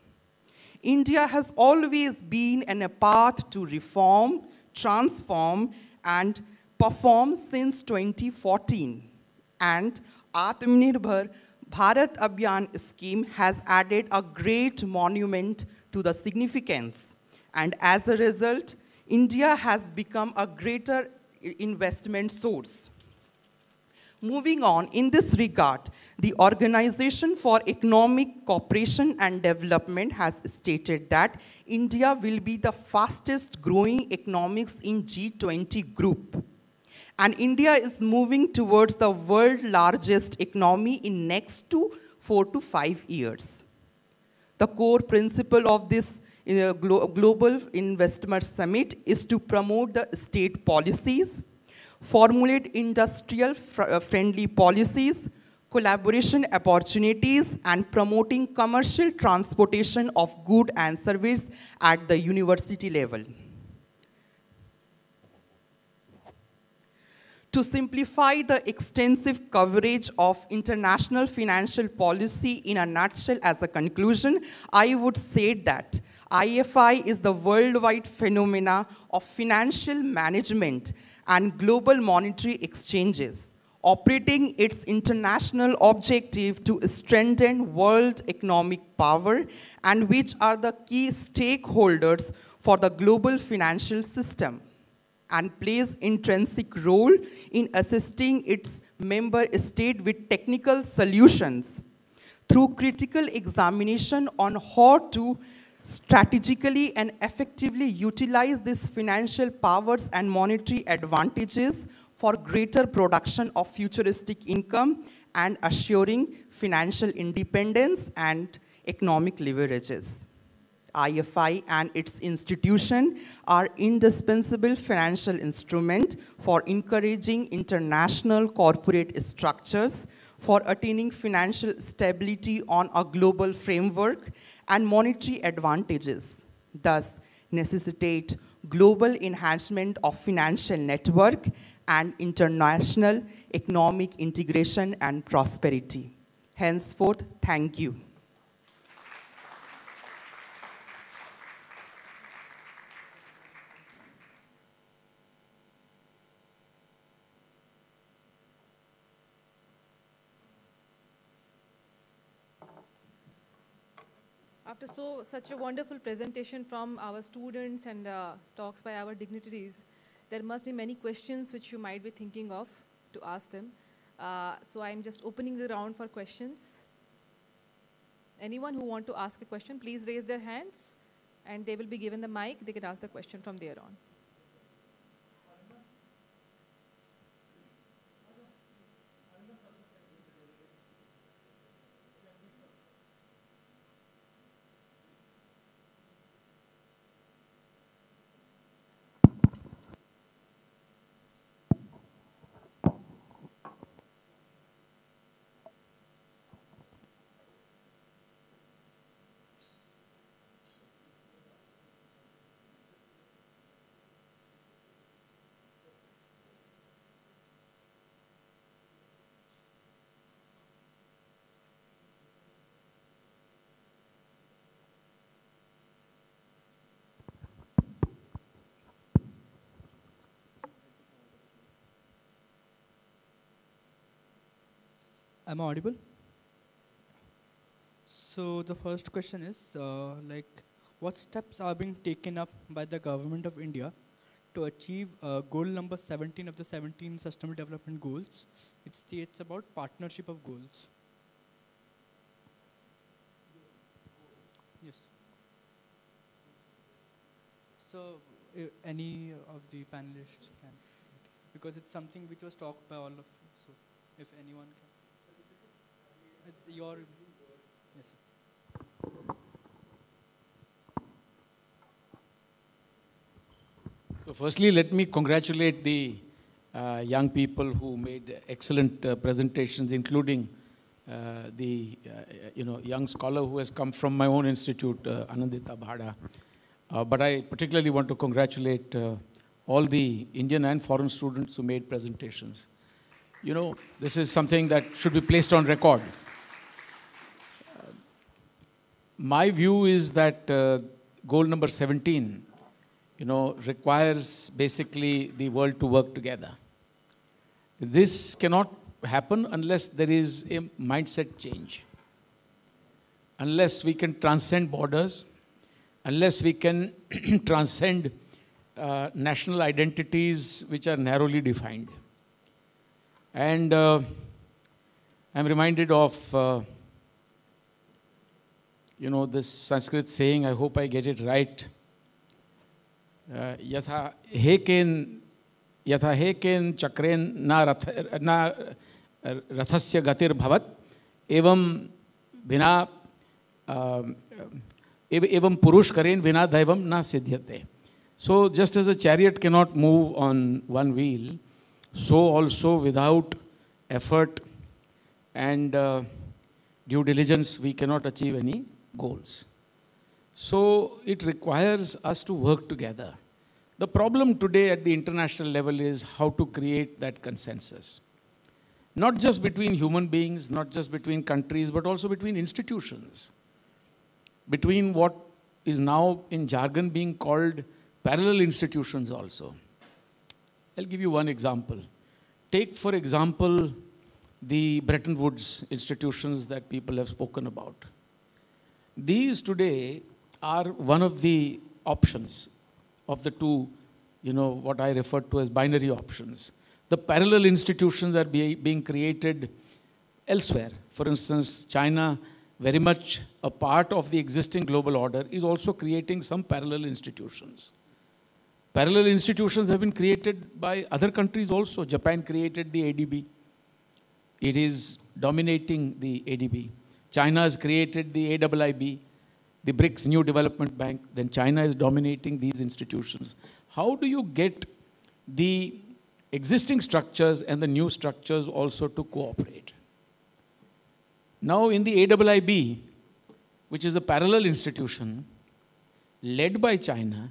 India has always been on a path to reform, transform, and perform since 2014. And Atmanirbhar Bharat Abhiyan scheme has added a great monument to the significance. And as a result, India has become a greater investment source. Moving on, in this regard, the Organization for Economic Cooperation and Development has stated that India will be the fastest growing economics in G20 group. And India is moving towards the world's largest economy in next 4 to 5 years. The core principle of this Global Investment Summit is to promote the state policies, formulate industrial-friendly policies, collaboration opportunities, and promoting commercial transportation of goods and service at the university level. To simplify the extensive coverage of international financial policy in a nutshell as a conclusion, I would say that IFI is the worldwide phenomena of financial management and global monetary exchanges, operating its international objective to strengthen world economic power, and which are the key stakeholders for the global financial system, and plays intrinsic role in assisting its member state with technical solutions through critical examination on how to strategically and effectively utilize these financial powers and monetary advantages for greater production of futuristic income and assuring financial independence and economic leverages. IFI and its institution are indispensable financial instrument for encouraging international corporate structures, for attaining financial stability on a global framework, and monetary advantages, thus necessitate global enhancement of financial network and international economic integration and prosperity. Henceforth, thank you. After such a wonderful presentation from our students and talks by our dignitaries, there must be many questions which you might be thinking of to ask them. So I'm just opening the round for questions. Anyone who want to ask a question, please raise their hands and they will be given the mic. They can ask the question from there on. Am I audible? So the first question is, what steps are being taken up by the government of India to achieve goal number 17 of the 17 Sustainable Development Goals, it states about partnership of goals. Yes. So, any of the panelists can, because it's something which was talked by all of you. So, if anyone can, yes, sir. So firstly, let me congratulate the young people who made excellent presentations, including the young scholar who has come from my own institute, Anandita Bhada. But I particularly want to congratulate all the Indian and foreign students who made presentations. You know, this is something that should be placed on record. My view is that goal number 17, requires basically the world to work together. This cannot happen unless there is a mindset change. Unless we can transcend borders, unless we can transcend national identities which are narrowly defined. And I'm reminded of, this Sanskrit saying, I hope I get it right. Yatha heken chakren na rathasya gatir bhavat evam bina evam purush karen vina daivam na siddhyate. So just as a chariot cannot move on one wheel, so also without effort and due diligence we cannot achieve any goals. So it requires us to work together. The problem today at the international level is how to create that consensus. Not just between human beings, not just between countries, but also between institutions. Between what is now in jargon being called parallel institutions also. I'll give you one example. Take, for example, the Bretton Woods institutions that people have spoken about. These today are one of the options of the two, what I refer to as binary options. The parallel institutions are being created elsewhere. For instance, China, very much a part of the existing global order, is also creating some parallel institutions. Parallel institutions have been created by other countries also. Japan created the ADB. It is dominating the ADB. China has created the AIIB, the BRICS New Development Bank. Then China is dominating these institutions. How do you get the existing structures and the new structures also to cooperate? Now in the AIIB, which is a parallel institution led by China,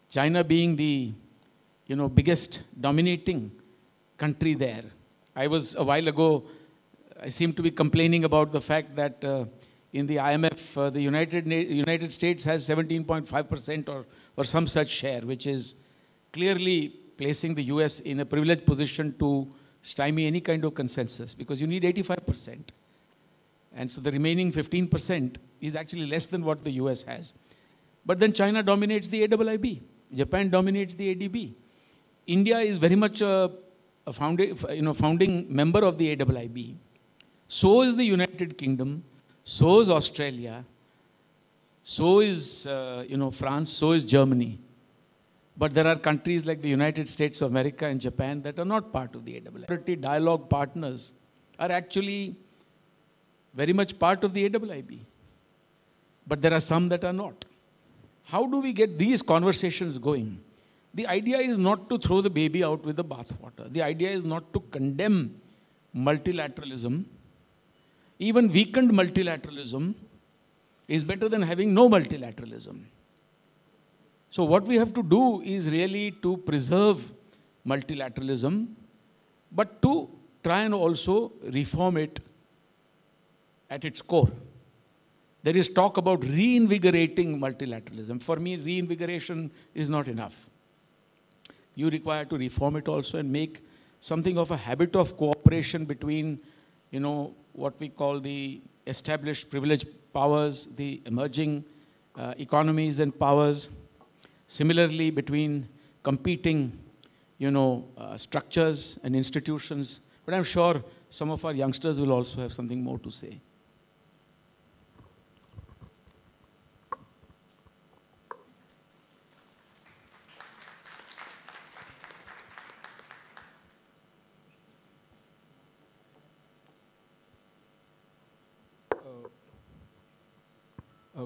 China being the biggest dominating country there. I was a while ago, I seem to be complaining about the fact that in the IMF, the United States has 17.5% or some such share, which is clearly placing the US in a privileged position to stymie any kind of consensus, because you need 85%. And so the remaining 15% is actually less than what the US has. But then China dominates the AIIB. Japan dominates the ADB. India is very much a founding member of the AIIB. So is the United Kingdom. So is Australia. So is France. So is Germany. But there are countries like the United States of America and Japan that are not part of the AIIB. Dialogue partners are actually very much part of the AIIB. But there are some that are not. How do we get these conversations going? The idea is not to throw the baby out with the bathwater. The idea is not to condemn multilateralism. Even weakened multilateralism is better than having no multilateralism. So what we have to do is really to preserve multilateralism, but to try and also reform it at its core. There is talk about reinvigorating multilateralism. For me, reinvigoration is not enough. You require to reform it also and make something of a habit of cooperation between, what we call the established privileged powers, the emerging economies and powers. similarly between competing, structures and institutions. But I'm sure some of our youngsters will also have something more to say.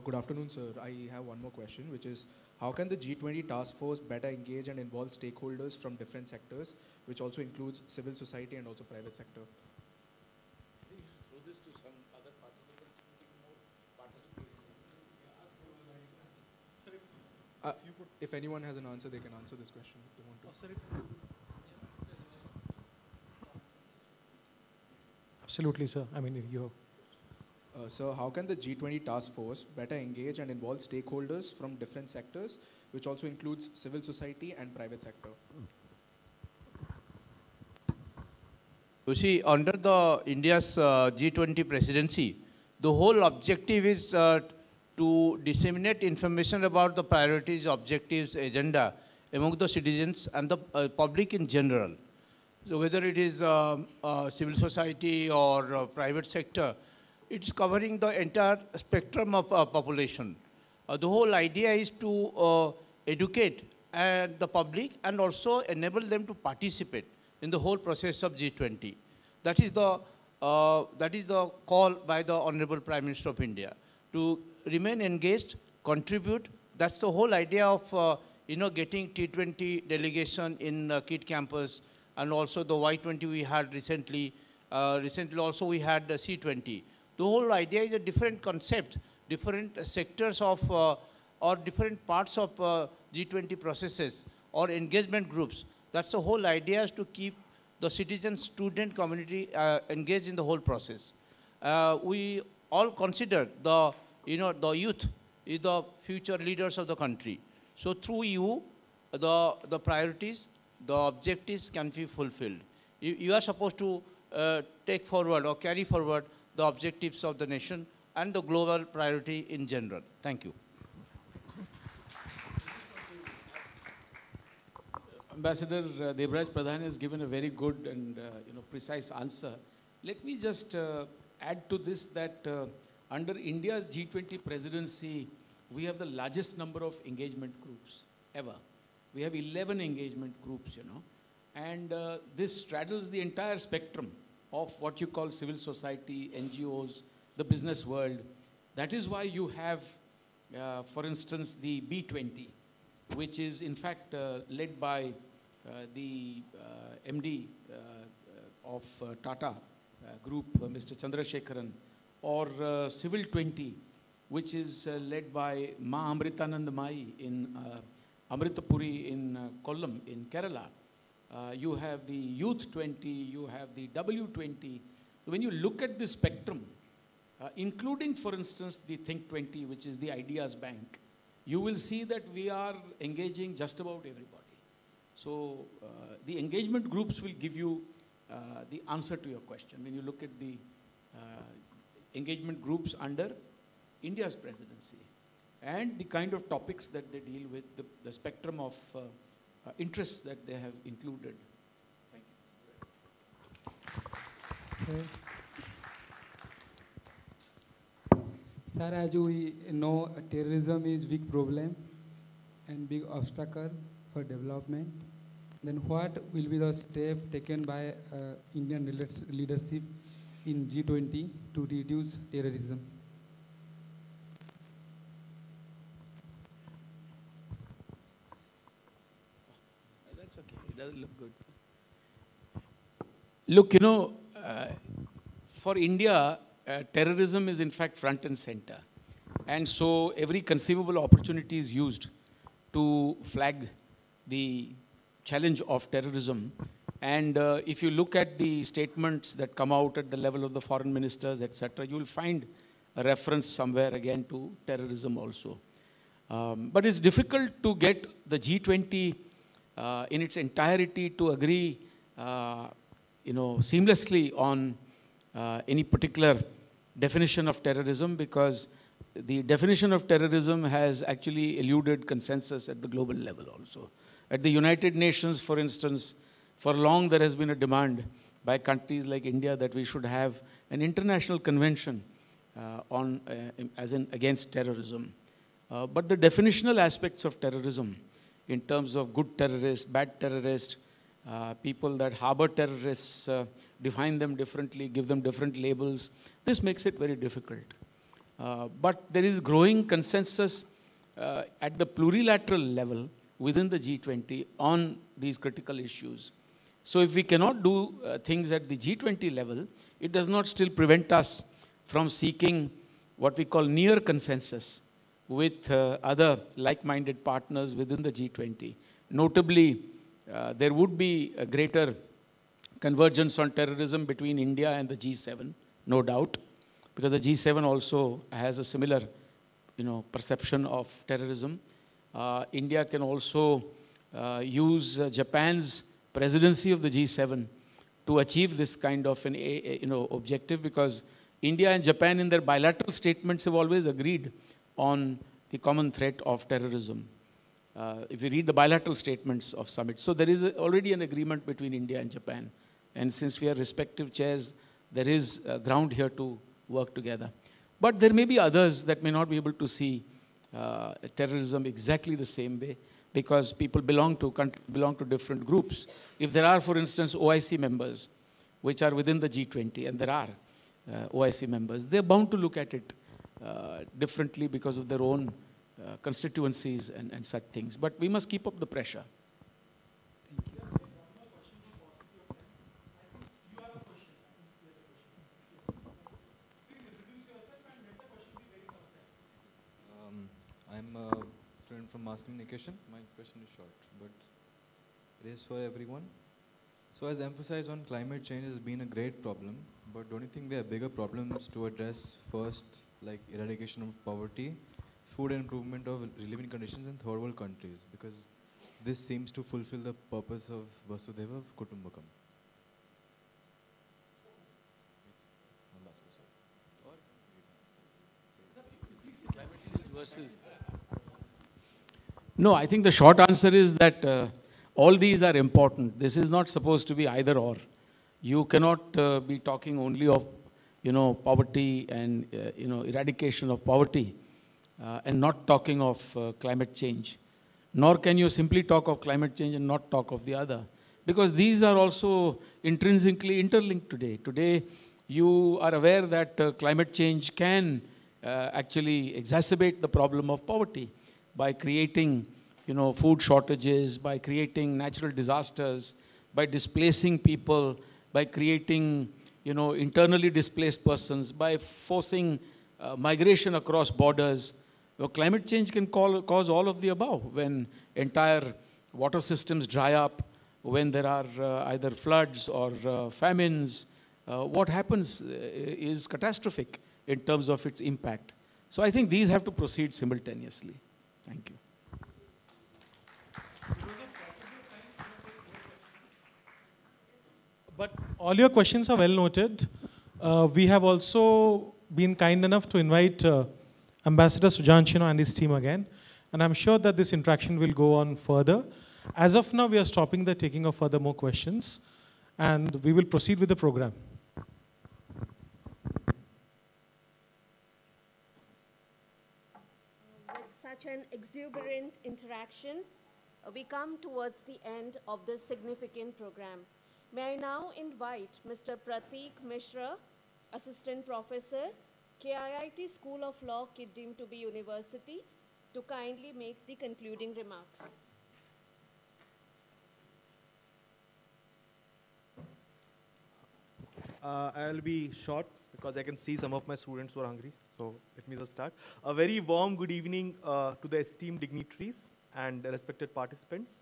Good afternoon, sir. I have one more question, which is, how can the G20 task force better engage and involve stakeholders from different sectors, which also includes civil society and also private sector? If anyone has an answer, they can answer this question if they want to. Absolutely, sir. I mean, you. So how can the G20 task force better engage and involve stakeholders from different sectors, which also includes civil society and private sector? You see, under the India's G20 presidency, the whole objective is to disseminate information about the priorities, objectives, agenda among the citizens and the public in general. So whether it is civil society or private sector, it's covering the entire spectrum of population. The whole idea is to educate the public and also enable them to participate in the whole process of G20. That is the call by the Honorable Prime Minister of India to remain engaged, contribute. That's the whole idea of getting T20 delegation in KIIT campus, and also the Y20 we had recently. Recently also we had the C20. The whole idea is a different concept, different sectors of or different parts of G20 processes or engagement groups. That's the whole idea, is to keep the citizen student community engaged in the whole process. We all consider the youth is the future leaders of the country. So through you, the priorities, the objectives can be fulfilled. You are supposed to take forward or carry forward the objectives of the nation and the global priority in general. Thank you. Ambassador Debraj Pradhan has given a very good and precise answer. Let me just add to this that under India's G20 presidency, we have the largest number of engagement groups ever. We have 11 engagement groups, and this straddles the entire spectrum of what you call civil society, NGOs, the business world. That is why you have, for instance, the B20, which is in fact led by the MD of Tata Group, Mr. Chandrasekharan, or Civil 20, which is led by Ma Amritanand Mai in Amritapuri in Kollam in Kerala. You have the Youth 20, you have the W20. When you look at the spectrum, including, for instance, the Think 20, which is the Ideas Bank, you will see that we are engaging just about everybody. So the engagement groups will give you the answer to your question. When you look at the engagement groups under India's presidency and the kind of topics that they deal with, the spectrum of interests that they have included. Thank you. Sir, as we know, terrorism is big problem and big obstacle for development. Then what will be the step taken by Indian leadership in G20 to reduce terrorism? That's okay. It doesn't look good. Look, for India, terrorism is in fact front and center. And so every conceivable opportunity is used to flag the challenge of terrorism. And if you look at the statements that come out at the level of the foreign ministers, etc., you will find a reference somewhere again to terrorism also. But it's difficult to get the G20 in its entirety to agree, seamlessly on any particular definition of terrorism, because the definition of terrorism has actually eluded consensus at the global level also. At the United Nations, for instance, for long there has been a demand by countries like India that we should have an international convention against terrorism. But the definitional aspects of terrorism, in terms of good terrorists, bad terrorists, people that harbor terrorists, define them differently, give them different labels, this makes it very difficult. But there is growing consensus at the plurilateral level within the G20 on these critical issues. So if we cannot do things at the G20 level, it does not still prevent us from seeking what we call near consensus with other like-minded partners within the G20. Notably, there would be a greater convergence on terrorism between India and the G7, no doubt, because the G7 also has a similar, perception of terrorism. India can also use Japan's presidency of the G7 to achieve this kind of an objective, because India and Japan in their bilateral statements have always agreed on the common threat of terrorism. If you read the bilateral statements of summits. So there is already an agreement between India and Japan. And since we are respective chairs, there is ground here to work together. But there may be others that may not be able to see terrorism exactly the same way, because people belong to different groups. If there are, for instance, OIC members, which are within the G20, and there are OIC members, they're bound to look at it differently because of their own constituencies and such things. But we must keep up the pressure. I'm a student from Mass Communication. My question is short, but it is for everyone. So as emphasized on, climate change has been a great problem, but don't you think there are bigger problems to address first, like eradication of poverty, food and improvement of living conditions in third world countries? Because this seems to fulfill the purpose of Vasudhaiva Kutumbakam. No, I think the short answer is that all these are important. This is not supposed to be either or. You cannot be talking only of, poverty and, eradication of poverty and not talking of climate change. Nor can you simply talk of climate change and not talk of the other. Because these are also intrinsically interlinked today. Today, you are aware that climate change can actually exacerbate the problem of poverty by creating, food shortages, by creating natural disasters, by displacing people, by creating, internally displaced persons, by forcing migration across borders. Well, climate change can cause all of the above. When entire water systems dry up, when there are either floods or famines, what happens is catastrophic in terms of its impact. So I think these have to proceed simultaneously. Thank you. But all your questions are well noted. We have also been kind enough to invite Ambassador Sujan Chino and his team again. And I'm sure that this interaction will go on further. As of now, we are stopping the taking of further more questions. And we will proceed with the program. With such an exuberant interaction, we come towards the end of this significant program. May I now invite Mr. Prateek Mishra, Assistant Professor, KIIT School of Law, KIIT deemed to be University, to kindly make the concluding remarks. I'll be short because I can see some of my students who are hungry. So let me just start. A very warm good evening to the esteemed dignitaries and respected participants.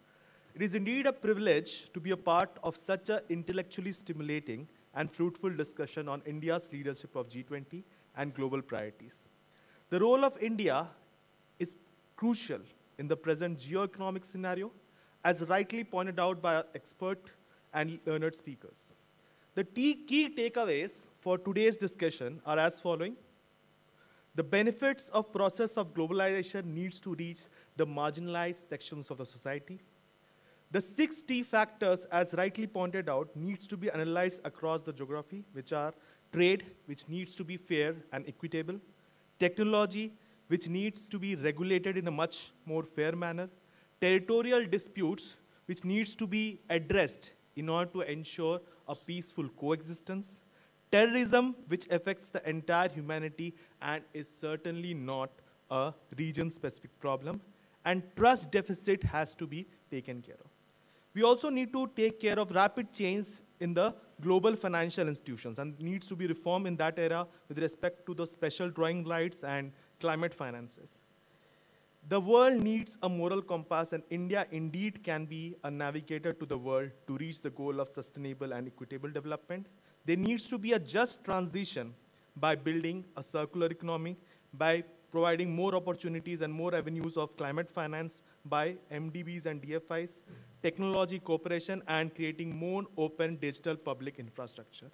It is indeed a privilege to be a part of such an intellectually stimulating and fruitful discussion on India's leadership of G20 and global priorities. The role of India is crucial in the present geo-economic scenario, as rightly pointed out by our expert and learned speakers. The key takeaways for today's discussion are as following. The benefits of process of globalization needs to reach the marginalized sections of the society. The 6 T factors, as rightly pointed out, needs to be analyzed across the geography, which are trade, which needs to be fair and equitable, technology, which needs to be regulated in a much more fair manner, territorial disputes, which needs to be addressed in order to ensure a peaceful coexistence, terrorism, which affects the entire humanity and is certainly not a region-specific problem, and trust deficit has to be taken care of. We also need to take care of rapid change in the global financial institutions and needs to be reformed in that era with respect to the special drawing rights and climate finances. The world needs a moral compass, and India indeed can be a navigator to the world to reach the goal of sustainable and equitable development. There needs to be a just transition by building a circular economy, by providing more opportunities and more avenues of climate finance by MDBs and DFIs, technology cooperation, and creating more open digital public infrastructure.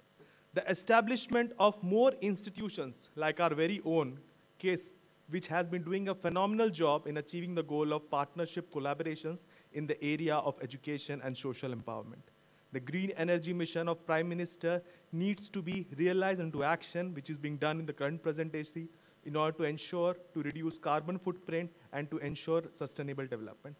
The establishment of more institutions like our very own case, which has been doing a phenomenal job in achieving the goal of partnership collaborations in the area of education and social empowerment. The green energy mission of Prime Minister needs to be realized into action, which is being done in the current presidency in order to ensure to reduce carbon footprint and to ensure sustainable development.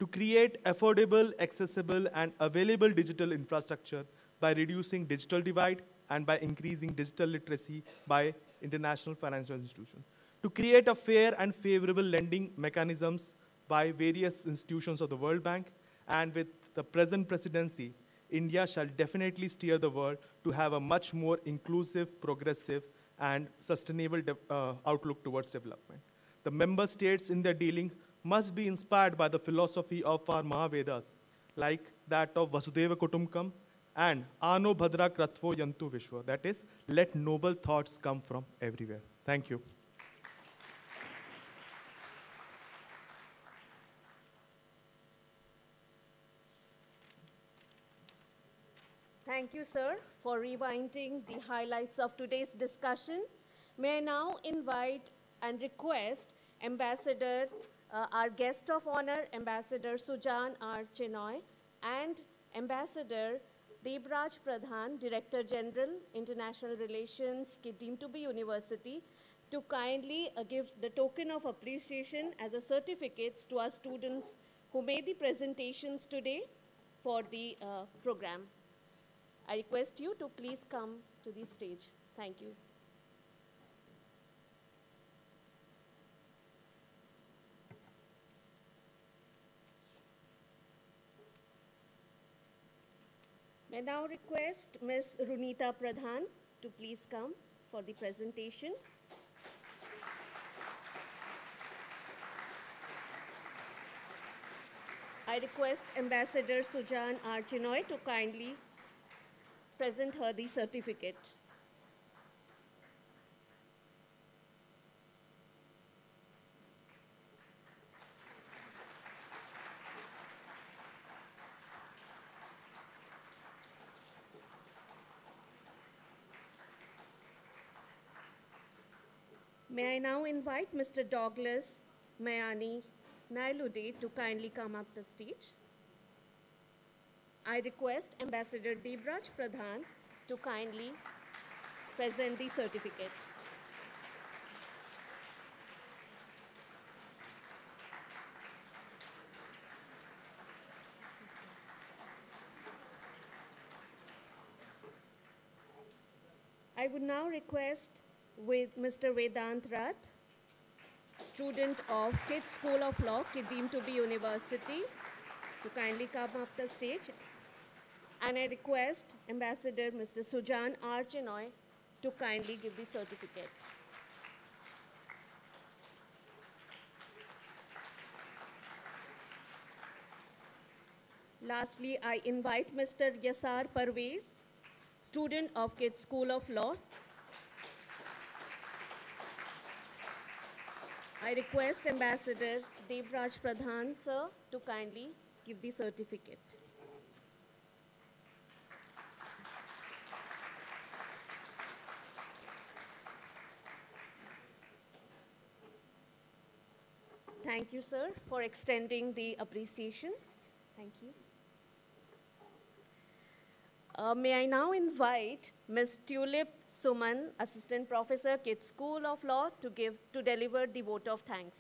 To create affordable, accessible, and available digital infrastructure by reducing digital divide and by increasing digital literacy by international financial institutions. To create a fair and favorable lending mechanisms by various institutions of the World Bank, and with the present presidency, India shall definitely steer the world to have a much more inclusive, progressive, and sustainable outlook towards development. The member states in their dealing must be inspired by the philosophy of our Mahavedas, like that of Vasudeva Kutumbakam and Ano Bhadra Kratvo Yantu Vishwa, that is, let noble thoughts come from everywhere. Thank you. Thank you, sir, for rewinding the highlights of today's discussion. May I now invite and request Ambassador, our guest of honor, Ambassador Sujan R. Chinoy, and Ambassador Debraj Pradhan, Director General, International Relations, KIIT deemed to be University, to kindly give the token of appreciation as a certificates to our students who made the presentations today for the program. I request you to please come to the stage. Thank you. May I now request Ms. Runita Pradhan to please come for the presentation. I request Ambassador Sujan R. Chinoy to kindly present her the certificate. May I now invite Mr. Douglas Mayani Nailude to kindly come up the stage. I request Ambassador Debraj Pradhan to kindly present the certificate. I would now request with Mr. Vedant Rath, student of KIIT School of Law, KIIT deemed to be University, to kindly come up the stage. And I request Ambassador Mr. Sujan R. Chinoy to kindly give the certificate. Lastly, I invite Mr. Yasar Parvez, student of KIIT School of Law. I request Ambassador Debraj Pradhan, sir, to kindly give the certificate. Thank you, sir, for extending the appreciation. Thank you. May I now invite Ms. Tulip Suman, Assistant Professor, KIIT School of Law, to deliver the vote of thanks.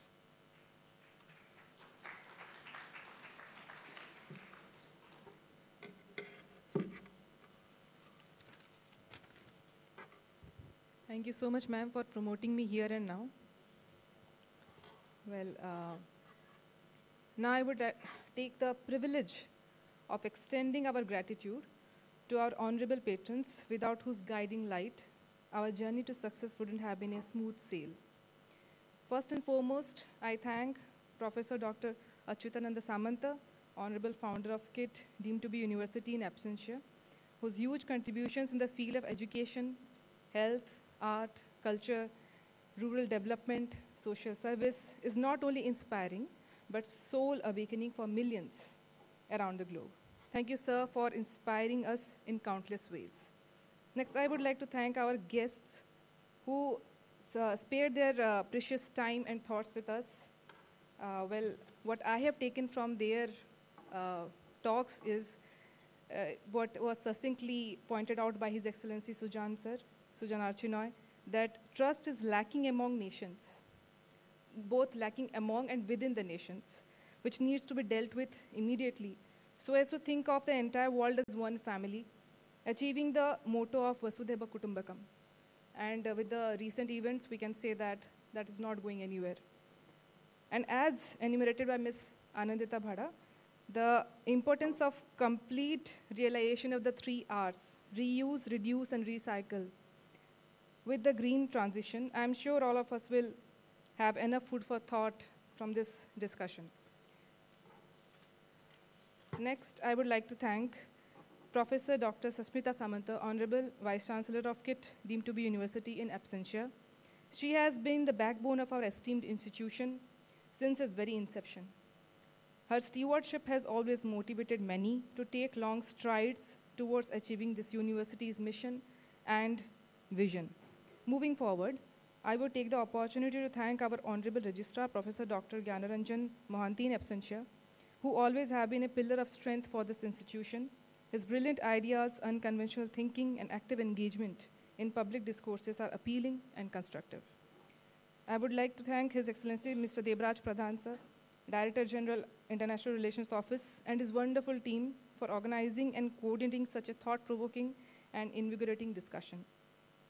Thank you so much, ma'am, for promoting me here and now. Well, now I would take the privilege of extending our gratitude to our honorable patrons, without whose guiding light, our journey to success wouldn't have been a smooth sail. First and foremost, I thank Professor Dr. Achyutananda Samanta, honorable founder of KIIT, deemed to be university in absentia, whose huge contributions in the field of education, health, art, culture, rural development, social service is not only inspiring, but soul awakening for millions around the globe. Thank you, sir, for inspiring us in countless ways. Next, I would like to thank our guests who spared their precious time and thoughts with us. Well, what I have taken from their talks is what was succinctly pointed out by His Excellency Sujan Archinoy, that trust is lacking among nations, both lacking among and within the nations, which needs to be dealt with immediately, so as to think of the entire world as one family, achieving the motto of Vasudhaiva Kutumbakam. And with the recent events, we can say that that is not going anywhere. And as enumerated by Ms. Anandita Bhada, the importance of complete realization of the 3 Rs, reuse, reduce, and recycle. With the green transition, I'm sure all of us will have enough food for thought from this discussion. Next, I would like to thank Professor Dr. Sasmita Samanta, Honorable Vice Chancellor of KIIT, deemed to be university in absentia. She has been the backbone of our esteemed institution since its very inception. Her stewardship has always motivated many to take long strides towards achieving this university's mission and vision. Moving forward, I would take the opportunity to thank our Honorable Registrar, Professor Dr. Gyanaranjan Mohanty in absentia, who always have been a pillar of strength for this institution. His brilliant ideas, unconventional thinking, and active engagement in public discourses are appealing and constructive. I would like to thank His Excellency Mr. Debraj Pradhan, sir, Director General, International Relations Office, and his wonderful team for organizing and coordinating such a thought-provoking and invigorating discussion.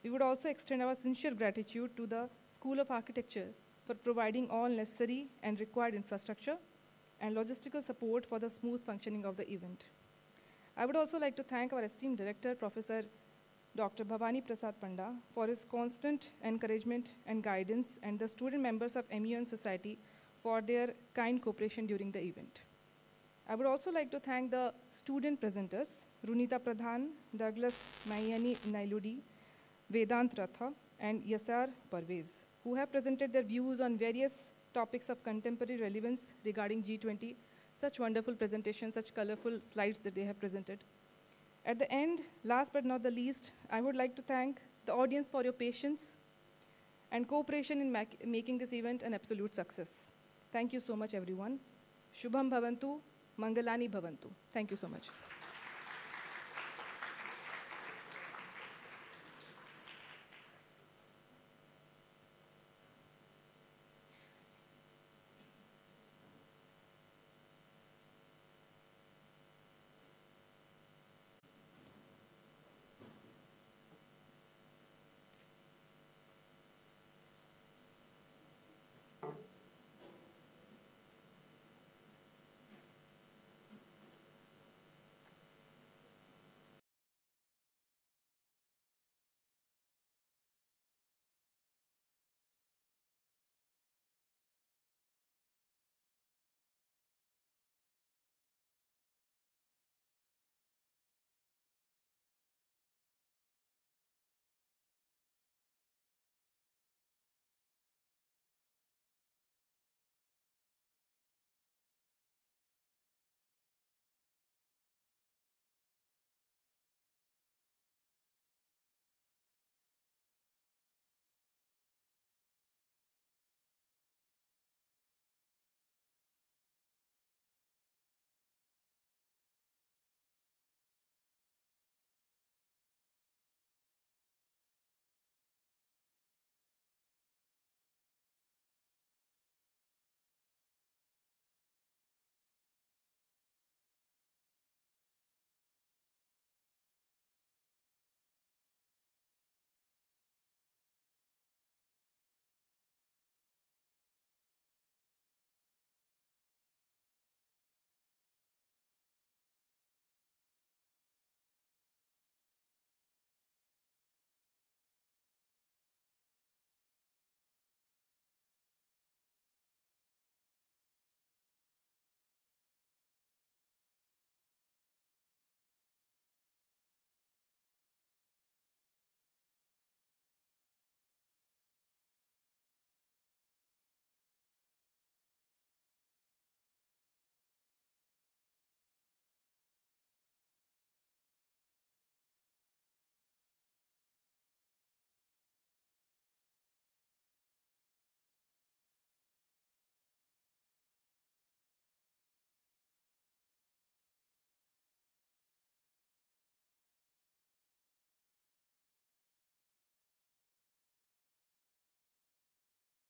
We would also extend our sincere gratitude to the School of Architecture for providing all necessary and required infrastructure and logistical support for the smooth functioning of the event. I would also like to thank our esteemed director, Professor Dr. Bhavani Prasad Panda, for his constant encouragement and guidance, and the student members of MUN Society for their kind cooperation during the event. I would also like to thank the student presenters, Runita Pradhan, Douglas Mayani Nailudi, Vedant Ratha, and Yasar Parvez, who have presented their views on various topics of contemporary relevance regarding G20. Such wonderful presentations, such colorful slides that they have presented. At the end, last but not the least, I would like to thank the audience for your patience and cooperation in making this event an absolute success. Thank you so much, everyone. Shubham Bhavantu, Mangalani Bhavantu. Thank you so much.